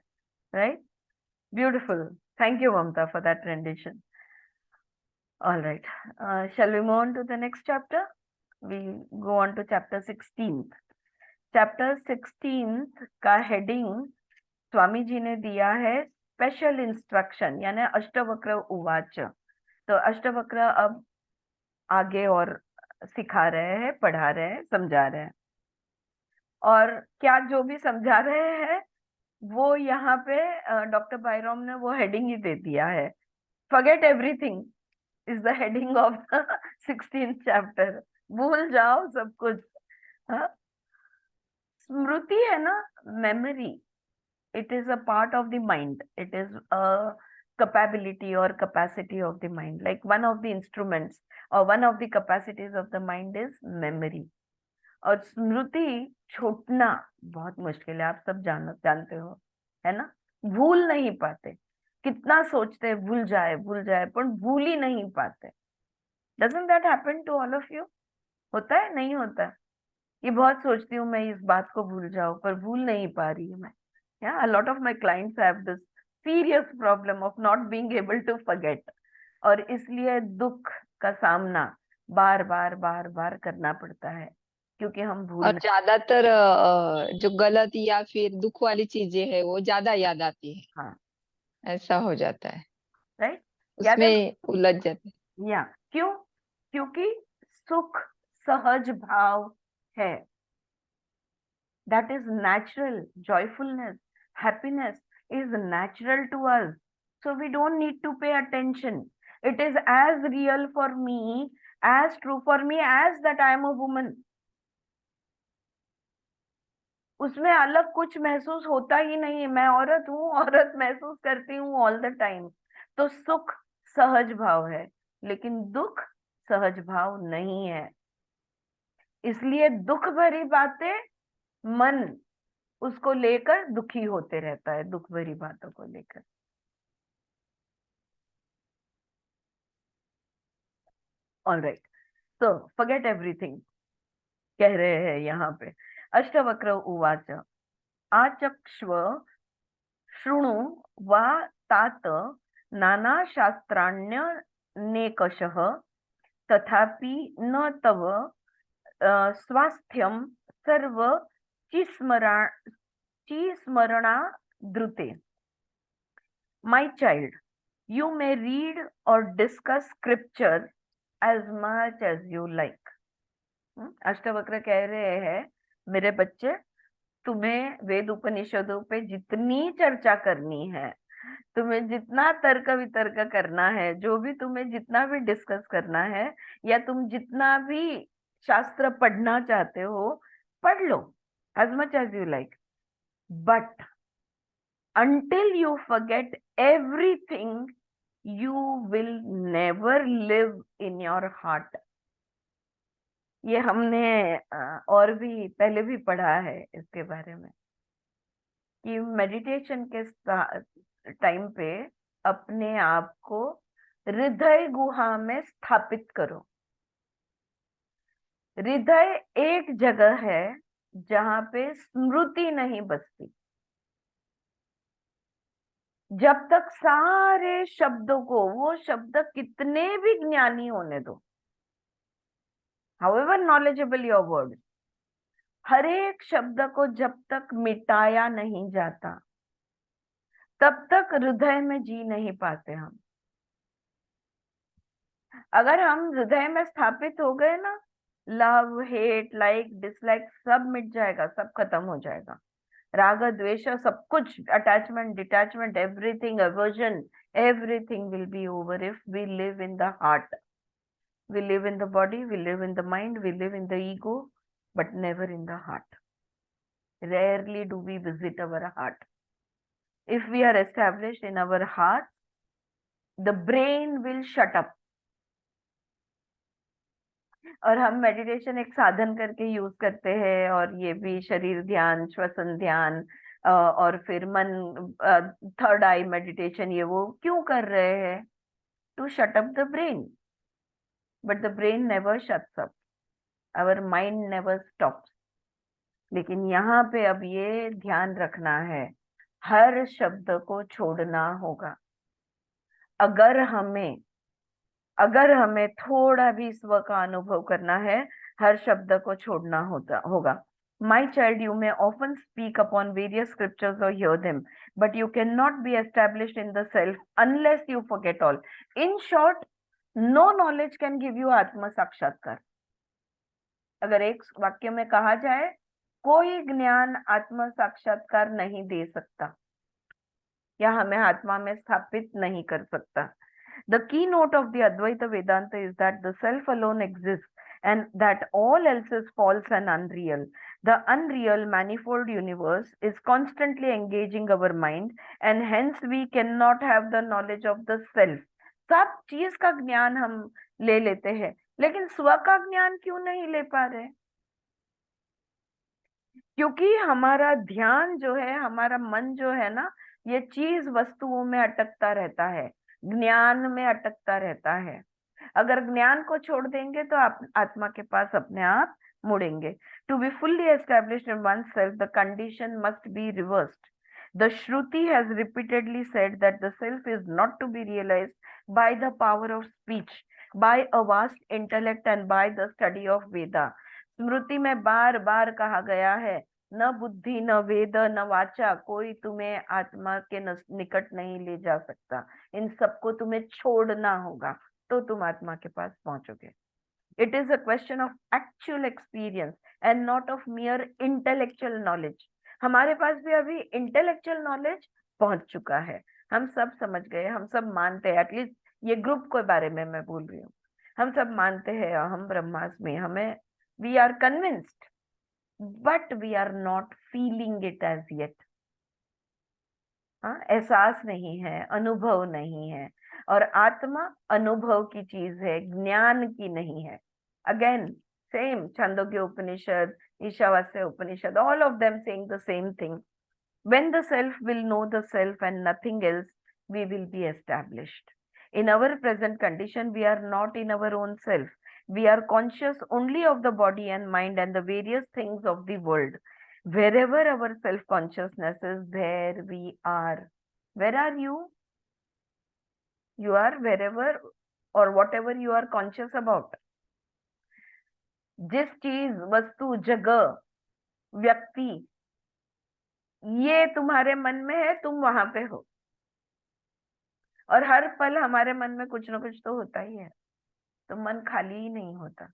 Speaker 1: right? Beautiful, thank you Mamta for that rendition. All right, shall we move on to the next chapter? We go on to chapter 16th. Chapter 16th का heading स्वामी जी ने दिया है स्पेशल इंस्ट्रक्शन, यानी अष्टवक्र उवाच। तो अष्टवक्र अब आगे और सिखा रहे हैं, पढ़ा रहे हैं, समझा रहे हैं। और क्या जो भी समझा रहे हैं वो यहाँ पे डॉक्टर बायरोम ने वो हेडिंग ही दे दिया है, forget everything is the heading of the 16th chapter. भूल जाओ सब कुछ। हाँ? स्मृति है ना, memory, it is a part of the mind, it is a capability or capacity of the mind, like one of the instruments or one of the capacities of the mind is memory. और स्मृति छूटना बहुत मुश्किल है, आप सब जानते हो, है ना? भूल नहीं पाते, कितना सोचते हैं भूल जाए पर भूल ही नहीं पाते। Doesn't that happen to all of you? होता है, नहीं होता? ये बहुत सोचती हूँ मैं इस बात को भूल जाऊं, पर भूल नहीं पा रही हूँ मैं। Yeah, a lot of my clients have this serious problem of not being able to forget, और इसलिए दुख का सामना बार बार करना पड़ता है, क्योंकि हम भूल
Speaker 2: और ज्यादातर जो गलत या फिर दुख वाली चीजें है वो ज्यादा याद आती है।
Speaker 1: हाँ,
Speaker 2: ऐसा हो जाता है,
Speaker 1: राइट,
Speaker 2: उसमें उलझ जाते हैं।
Speaker 1: या क्यों? क्योंकि सुख सहज भाव है, that is natural. Joyfulness, happiness is natural to us, so we don't need to pay attention. It is as real for me, as true for me as that I am a woman. उसमें अलग कुछ महसूस होता ही नहीं है, मैं औरत हूँ, औरत महसूस करती हूँ ऑल द टाइम। तो सुख सहज भाव है, लेकिन दुख सहज भाव नहीं है। इसलिए दुख भरी बातें, मन उसको लेकर दुखी होते रहता है, दुख भरी बातों को लेकर। All right, so forget everything कह रहे हैं यहाँ पे। अष्टवक्र उवाच आचक्ष्व शृणु वा तात नानाशास्त्राण्यनेकशः तथापि न तव स्वास्थ्यं सर्व चिस्मरणा द्रुते। My child, you may read or discuss scripture as much as you like. Ashtavakra कह रहे हैं, मेरे बच्चे, तुम्हें वेद उपनिषदों पे जितनी चर्चा करनी है, तुम्हें जितना तर्क वितर्क करना है, जो भी तुम्हें जितना भी डिस्कस करना है, या तुम जितना भी शास्त्र पढ़ना चाहते हो, पढ़ लो as much as you like, but until you forget everything, you will never live in your heart. ये हमने और भी पहले भी पढ़ा है इसके बारे में, कि मेडिटेशन के टाइम पे अपने आप को हृदय गुहा में स्थापित करो। हृदय एक जगह है जहां पे स्मृति नहीं बसती। जब तक सारे शब्दों को, वो शब्द कितने भी ज्ञानी होने दो, however knowledgeable your words, हर एक शब्द को जब तक मिटाया नहीं जाता, तब तक हृदय में जी नहीं पाते हम। अगर हम हृदय में स्थापित हो गए ना, लव, हेट, लाइक, डिसलाइक सब मिट जाएगा, सब खत्म हो जाएगा। राग द्वेष सब कुछ, attachment, detachment, everything, aversion, everything will be over if we live in the heart. We live in the body, we live in the mind, we live in the ego, but never in the heart. Rarely do we visit our heart. If we are established in our heart, the brain will shut up. और हम मेडिटेशन एक साधन करके यूज करते हैं, और ये भी शरीर ध्यान, श्वसन ध्यान, और फिर मन, थर्ड आई मेडिटेशन, ये वो क्यों कर रहे हैं? To shut up the brain. But the brain never shuts up, our mind never stops. लेकिन यहाँ पे अब ये ध्यान रखना है, हर शब्द को छोड़ना होगा. अगर हमें थोड़ा भी स्व का अनुभव करना है, हर शब्द को छोड़ना होगा. My child, you may often speak upon various scriptures or hear them, but you cannot be established in the self unless you forget all. In short, no knowledge can give you आत्म साक्षात्कार. अगर एक वाक्य में कहा जाए, कोई ज्ञान आत्म साक्षात्कार नहीं दे सकता या हमें आत्मा में स्थापित नहीं कर सकता. The keynote of the Advaita Vedanta is that the self alone exists and that all else is false and unreal. The unreal manifold universe is constantly engaging our mind and hence we cannot have the knowledge of the self. सब चीज का ज्ञान हम ले लेते हैं, लेकिन स्व का ज्ञान क्यों नहीं ले पा रहे? क्योंकि हमारा ध्यान जो है, हमारा मन जो है ना, ये चीज वस्तुओं में अटकता रहता है, ज्ञान में अटकता रहता है. अगर ज्ञान को छोड़ देंगे तो आप आत्मा के पास अपने आप मुड़ेंगे. To be fully established in one self the condition must be reversed. The Shruti has repeatedly said that the self is not to be realised by the power of speech, by a vast intellect and by the study of Veda. स्मृति में बार बार कहा गया है, न बुद्धि, न वेद, न वाचा, कोई तुम्हें आत्मा के निकट नहीं ले जा सकता. इन सबको तुम्हें छोड़ना होगा तो तुम आत्मा के पास पहुंचोगे. It is a question of actual experience and not of mere intellectual knowledge. हमारे पास भी अभी इंटेलेक्चुअल नॉलेज पहुंच चुका है, हम सब समझ गए, हम सब मानते हैं. एटलीस्ट ये ग्रुप के बारे में मैं बोल रही हूँ, हम सब मानते हैं हम ब्रह्मास्मि, हमें we are convinced, but we are not feeling it as yet. एहसास नहीं है, अनुभव नहीं है, और आत्मा अनुभव की चीज है, ज्ञान की नहीं है. Again same Chandogya Upanishad, Ishavasya Upanishad, all of them saying the same thing. When the self will know the self and nothing else, we will be established. In our present condition, we are not in our own self. We are conscious only of the body and mind and the various things of the world. Wherever our self-consciousness is, there we are. Where are you? You are wherever or whatever you are conscious about. जिस चीज, वस्तु, जगह, व्यक्ति, ये तुम्हारे मन में है, तुम वहां पे हो. और हर पल हमारे मन में कुछ ना कुछ तो होता ही है, तो मन खाली ही नहीं होता.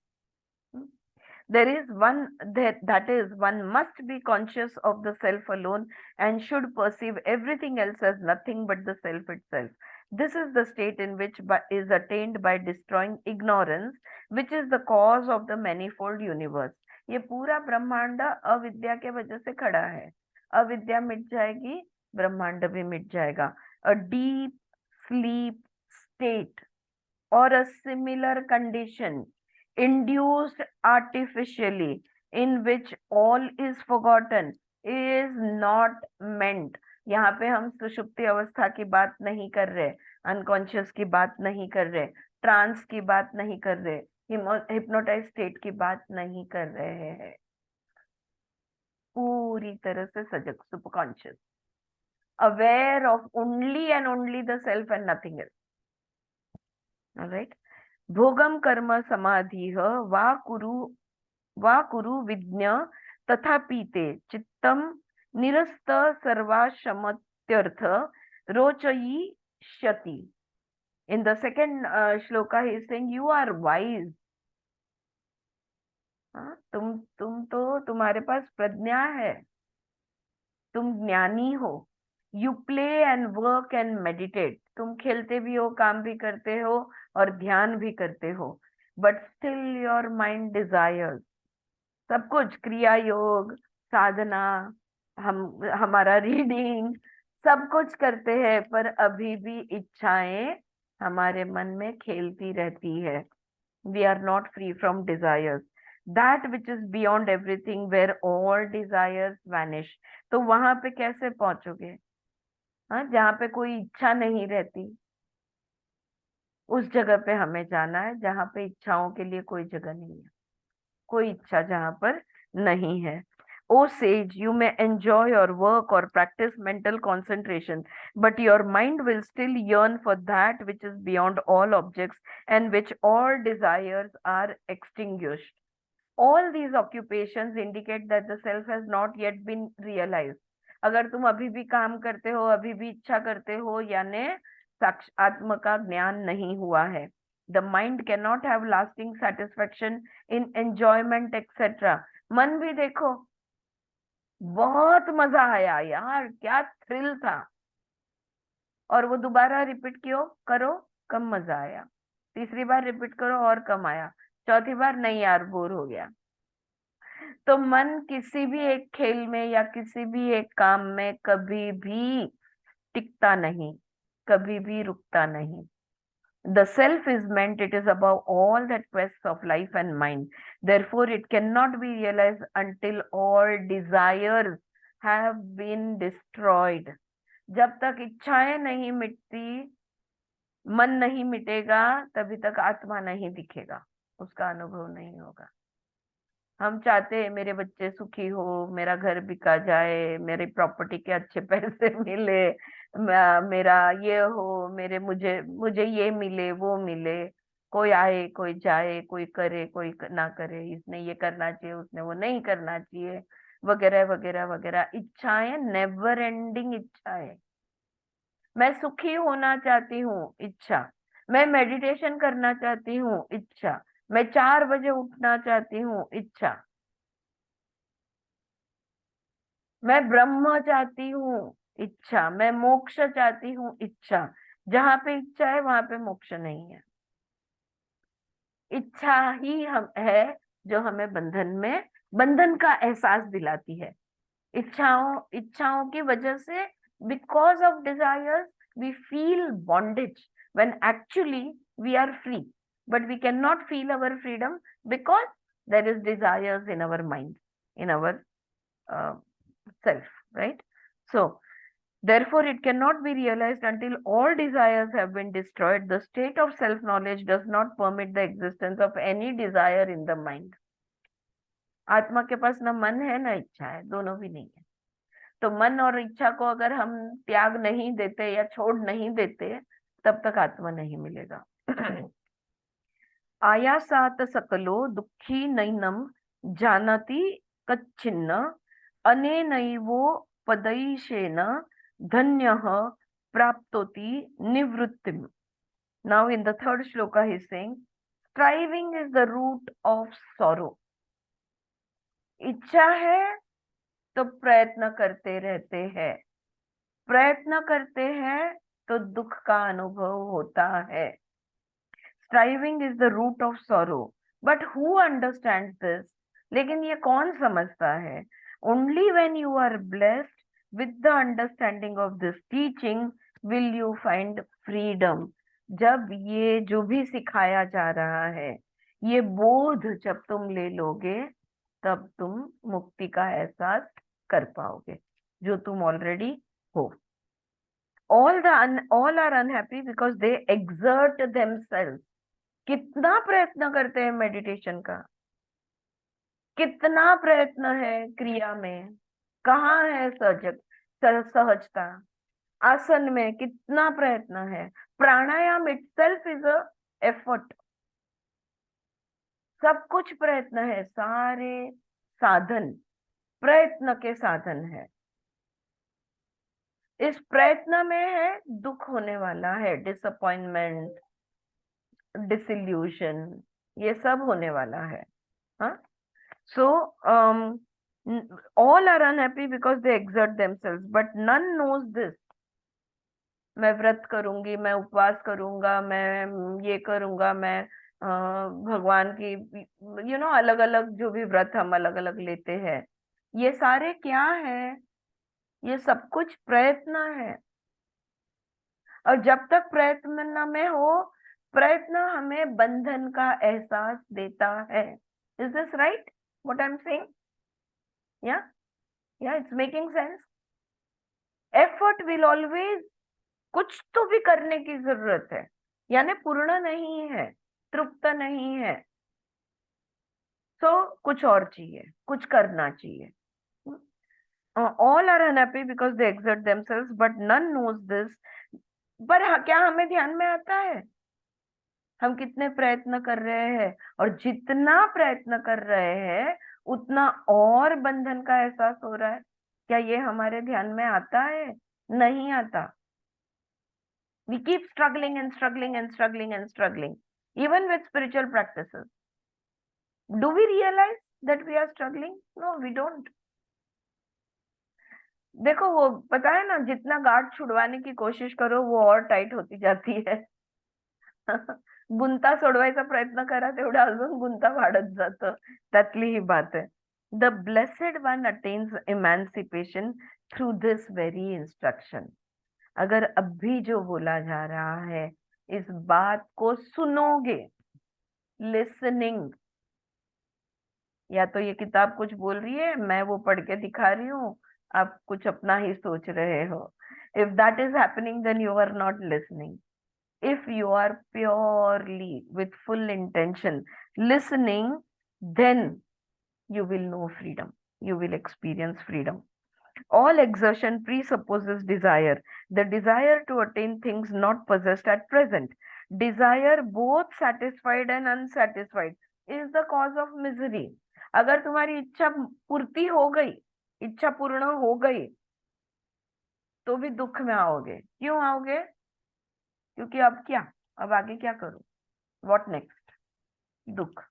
Speaker 1: There is one that is, one must be conscious of the self alone and should perceive everything else as nothing but the self itself. This is the state in which is attained by destroying ignorance, which is the cause of the manifold universe. ये पूरा ब्रह्मांड अविद्या के वजह से खड़ा है. अविद्या मिट जाएगी, ब्रह्मांड भी मिट जाएगा. A deep sleep state or a similar condition induced artificially in which all is forgotten is not meant. यहाँ पे हम सुषुप्ति अवस्था की बात नहीं कर रहे, अनकॉन्शियस की बात नहीं कर रहे, ट्रांस की बात नहीं कर रहे, हिप्नोटाइज स्टेट की बात नहीं कर रहे हैं. पूरी तरह से सजग, सुपरकॉन्शियस, aware of only and only the self and nothing else. All right. भोगम कर्म समाधिः वा कुरु विज्ञ तथा पीते चित्तम निरस्त सर्वाशमत्यर्थ रोचयिष्यति. In the second shloka he is saying you are wise. तुम तो, तुम्हारे पास प्रज्ञा है, तुम ज्ञानी हो. You play and work and meditate. तुम खेलते भी हो, काम भी करते हो और ध्यान भी करते हो. but still your mind desires. सब कुछ, क्रिया योग, साधना, हमारा रीडिंग, सब कुछ करते हैं, पर अभी भी इच्छाएं हमारे मन में खेलती रहती है. We are not free from desires. That which is beyond everything, where all desires vanish. तो वहां पे कैसे पहुंचोगे? हाँ, जहाँ पे कोई इच्छा नहीं रहती, उस जगह पे हमें जाना है जहाँ पे इच्छाओं के लिए कोई जगह नहीं है, कोई इच्छा जहाँ पर नहीं है. O sage, you may enjoy your work or practice mental concentration, but your mind will still yearn for that which is beyond all objects and which all desires are extinguished. All these occupations indicate that the self has not yet been realized. अगर तुम अभी भी काम करते हो, अभी भी इच्छा करते हो, यानी आत्म का ज्ञान नहीं हुआ है. The mind cannot have lasting satisfaction in enjoyment etc. मन भी देखो, बहुत मजा आया यार, क्या थ्रिल था, और वो दोबारा रिपीट क्यों करो, कम मजा आया. तीसरी बार रिपीट करो और कम आया. चौथी बार नहीं यार, बोर हो गया. तो मन किसी भी एक खेल में या किसी भी एक काम में कभी भी टिकता नहीं, कभी भी रुकता नहीं. The self is meant, it is above all that quests of life and mind. Therefore, it cannot be realized until all desires have been destroyed. जब तक इच्छाएं नहीं मिटती, मन नहीं मिटेगा, तभी तक आत्मा नहीं दिखेगा, उसका अनुभव नहीं होगा. हम चाहते हैं मेरे बच्चे सुखी हो, मेरा घर बिका जाए, मेरी प्रॉपर्टी के अच्छे पैसे मिले, मेरा ये हो, मुझे ये मिले, वो मिले, कोई आए कोई जाए, कोई करे कोई ना करे, इसने ये करना चाहिए, उसने वो नहीं करना चाहिए, वगैरह वगैरह वगैरह. इच्छाएं, नेवर एंडिंग इच्छाएं. मैं सुखी होना चाहती हूँ, इच्छा. मैं मेडिटेशन करना चाहती हूँ, इच्छा. मैं 4 बजे उठना चाहती हूँ, इच्छा. मैं ब्रह्म चाहती हूँ, इच्छा. मैं मोक्ष चाहती हूँ, इच्छा. जहाँ पे इच्छा है वहां पे मोक्ष नहीं है. इच्छा ही हम है जो हमें बंधन का एहसास दिलाती है. इच्छाओं की वजह से, because of desires we feel bondage when actually we are free. But we cannot feel our freedom because there is desires in our mind, in our self, right? So, therefore, it cannot be realized until all desires have been destroyed. The state of self-knowledge does not permit the existence of any desire in the mind. आत्मा के पास न मन है न इच्छा है, दोनों भी नहीं है. तो मन और इच्छा को अगर हम त्याग नहीं देते या छोड़ नहीं देते, तब तक आत्मा नहीं मिलेगा. आयासात सकलो दुखी नैनम जानति कच्छिन्न अनेनैवो पदैशेन धन्यः प्राप्तोति निवृत्तिम. Now in the third shloka he is saying, striving is the root of sorrow. इच्छा है तो प्रयत्न करते रहते हैं, प्रयत्न करते हैं तो दुख का अनुभव होता है. Striving is the root of sorrow. But who understands this? लेकिन ये कौन समझता है? Only when you are blessed with the understanding of this teaching will you find freedom. जब ये जो भी सिखाया जा रहा है, ये बोध जब तुम ले लोगे, तब तुम मुक्ति का एहसास कर पाओगे, जो तुम ऑलरेडी हो. All are unhappy because they exert themselves. कितना प्रयत्न करते हैं मेडिटेशन का, कितना प्रयत्न है क्रिया में, कहाँ है सहजता. आसन में कितना प्रयत्न है. प्राणायाम इटसेल्फ इज अ एफर्ट. सब कुछ प्रयत्न है, सारे साधन प्रयत्न के साधन है. इस प्रयत्न में है दुख होने वाला है, डिसअपॉइंटमेंट, डिसिल्यूशन, ये सब होने वाला है. हाँ, सो all are unhappy because they exert themselves, but none knows this. मैं व्रत करूंगी, मैं उपवास करूंगा, मैं ये करूंगा, मैं भगवान की अलग अलग जो भी व्रत हम अलग अलग लेते हैं, ये सारे क्या है? ये सब कुछ प्रयत्न है। और जब तक प्रयत्न न में हो, प्रयत्न हमें बंधन का एहसास देता है। Is this right what I am saying? या it's making sense? Effort will always, कुछ तो भी करने की जरूरत है, यानी पूर्ण नहीं है, तृप्त नहीं है, तो कुछ और चाहिए, कुछ करना चाहिए। all are unhappy because they exert themselves, but none knows this. पर क्या हमें ध्यान में आता है हम कितने प्रयत्न कर रहे हैं? और जितना प्रयत्न कर रहे हैं उतना और बंधन का एहसास हो रहा है। क्या ये हमारे ध्यान में आता है? नहीं आता। We keep struggling and struggling and struggling and struggling, even with spiritual practices. Do we realize that we are struggling? No, we don't. देखो, वो पता है ना, जितना गांठ छुड़वाने की कोशिश करो वो और टाइट होती जाती है। गुंता सोडवायचा प्रयत्न करा तेवढं अजून गुंता वाढत जातं, त्यातली ही बात आहे. The blessed one attains emancipation through this very instruction. अगर अभी जो बोला जा रहा है, इस बात को सुनोगे, लिसनिंग, या तो ये किताब कुछ बोल रही है, मैं वो पढ़ के दिखा रही हूँ, आप कुछ अपना ही सोच रहे हो. If that is happening, then you are not listening. If you are purely with full intention listening, then you will know freedom. You will experience freedom. All exertion presupposes desire. The desire to attain things not possessed at present. Desire, both satisfied and unsatisfied, is the cause of misery. अगर तुम्हारी इच्छा पूर्ति हो गई, इच्छा पूर्ण हो गई, तो भी दुख में आओगे. क्यों आओगे? क्योंकि अब आगे क्या करूं? What next? दुख.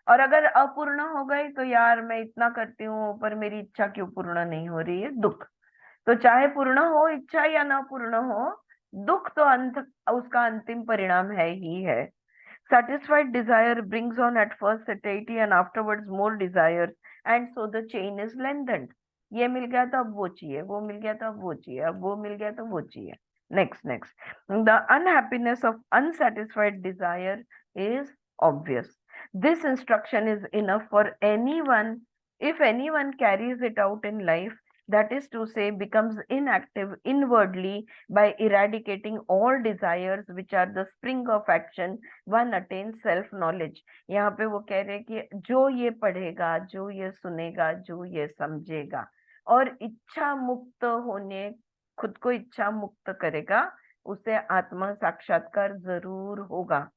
Speaker 1: और अगर अपूर्ण हो गई तो यार मैं इतना करती हूँ पर मेरी इच्छा क्यों पूर्ण नहीं हो रही है? दुख. तो चाहे पूर्ण हो इच्छा या ना पूर्ण हो, दुख तो अंत, उसका अंतिम परिणाम है ही है. Satisfied desire brings on at first satiety and afterwards more desires, and so the chain is lengthened. ये मिल गया तो अब वो चाहिए, वो मिल गया तो अब वो चाहिए, अब वो मिल गया तो वो चाहिए. Next. The unhappiness of unsatisfied desire is obvious. This instruction is enough for anyone, if anyone carries it out in life, that is to say, becomes inactive inwardly by eradicating all desires which are the spring of action, one attains self knowledge. यहाँ पे वो कह रहे कि जो ये पढ़ेगा, जो ये सुनेगा, जो ये समझेगा और इच्छा मुक्त होने, खुद को इच्छा मुक्त करेगा, उसे आत्मा साक्षात्कार जरूर होगा.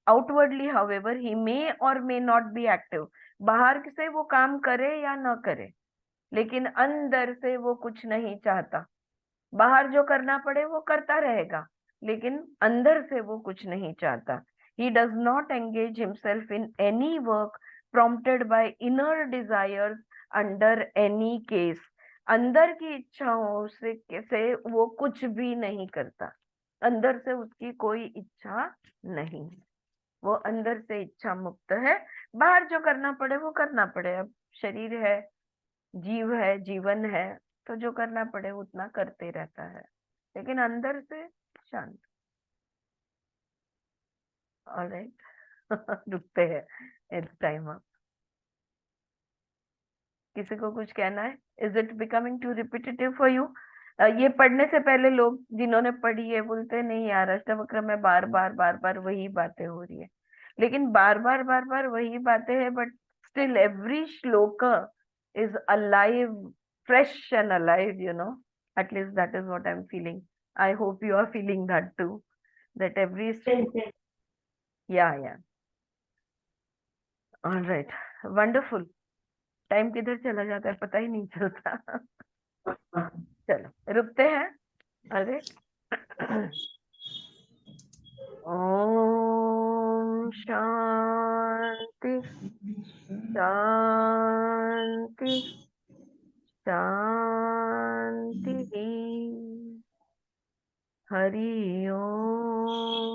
Speaker 1: आउटवर्डली हाउएवर ही मे और मे नॉट बी एक्टिव. बाहर से वो काम करे या ना करे, लेकिन अंदर से वो कुछ नहीं चाहता. बाहर जो करना पड़े वो करता रहेगा, लेकिन अंदर से वो कुछ नहीं चाहता. He does not engage himself in any work prompted by inner desires under any case. अंदर की इच्छाओं से वो कुछ भी नहीं करता. अंदर से उसकी कोई इच्छा नहीं है. वो अंदर से इच्छा मुक्त है. बाहर जो करना पड़े वो करना पड़े. अब शरीर है, जीव है, जीवन है, तो जो करना पड़े उतना करते रहता है, लेकिन अंदर से शांत. ऑलराइट. रुकते हैं. It's time up. किसी को कुछ कहना है? Is it becoming too repetitive for you? ये पढ़ने से पहले लोग जिन्होंने पढ़ी है बोलते नहीं यार, अष्टवक्र में बार बार वही बातें हो रही है. लेकिन बार बार वही बातें है, बट स्टिल एवरी श्लोक is alive, fresh and alive, at least that is what I'm feeling. I hope you are feeling that too, that every yeah. All right, wonderful. Time किधर चला जाता है पता ही नहीं चलता. चलो रुकते हैं. अरे ओम शांति शांति शांति. हरि ओम.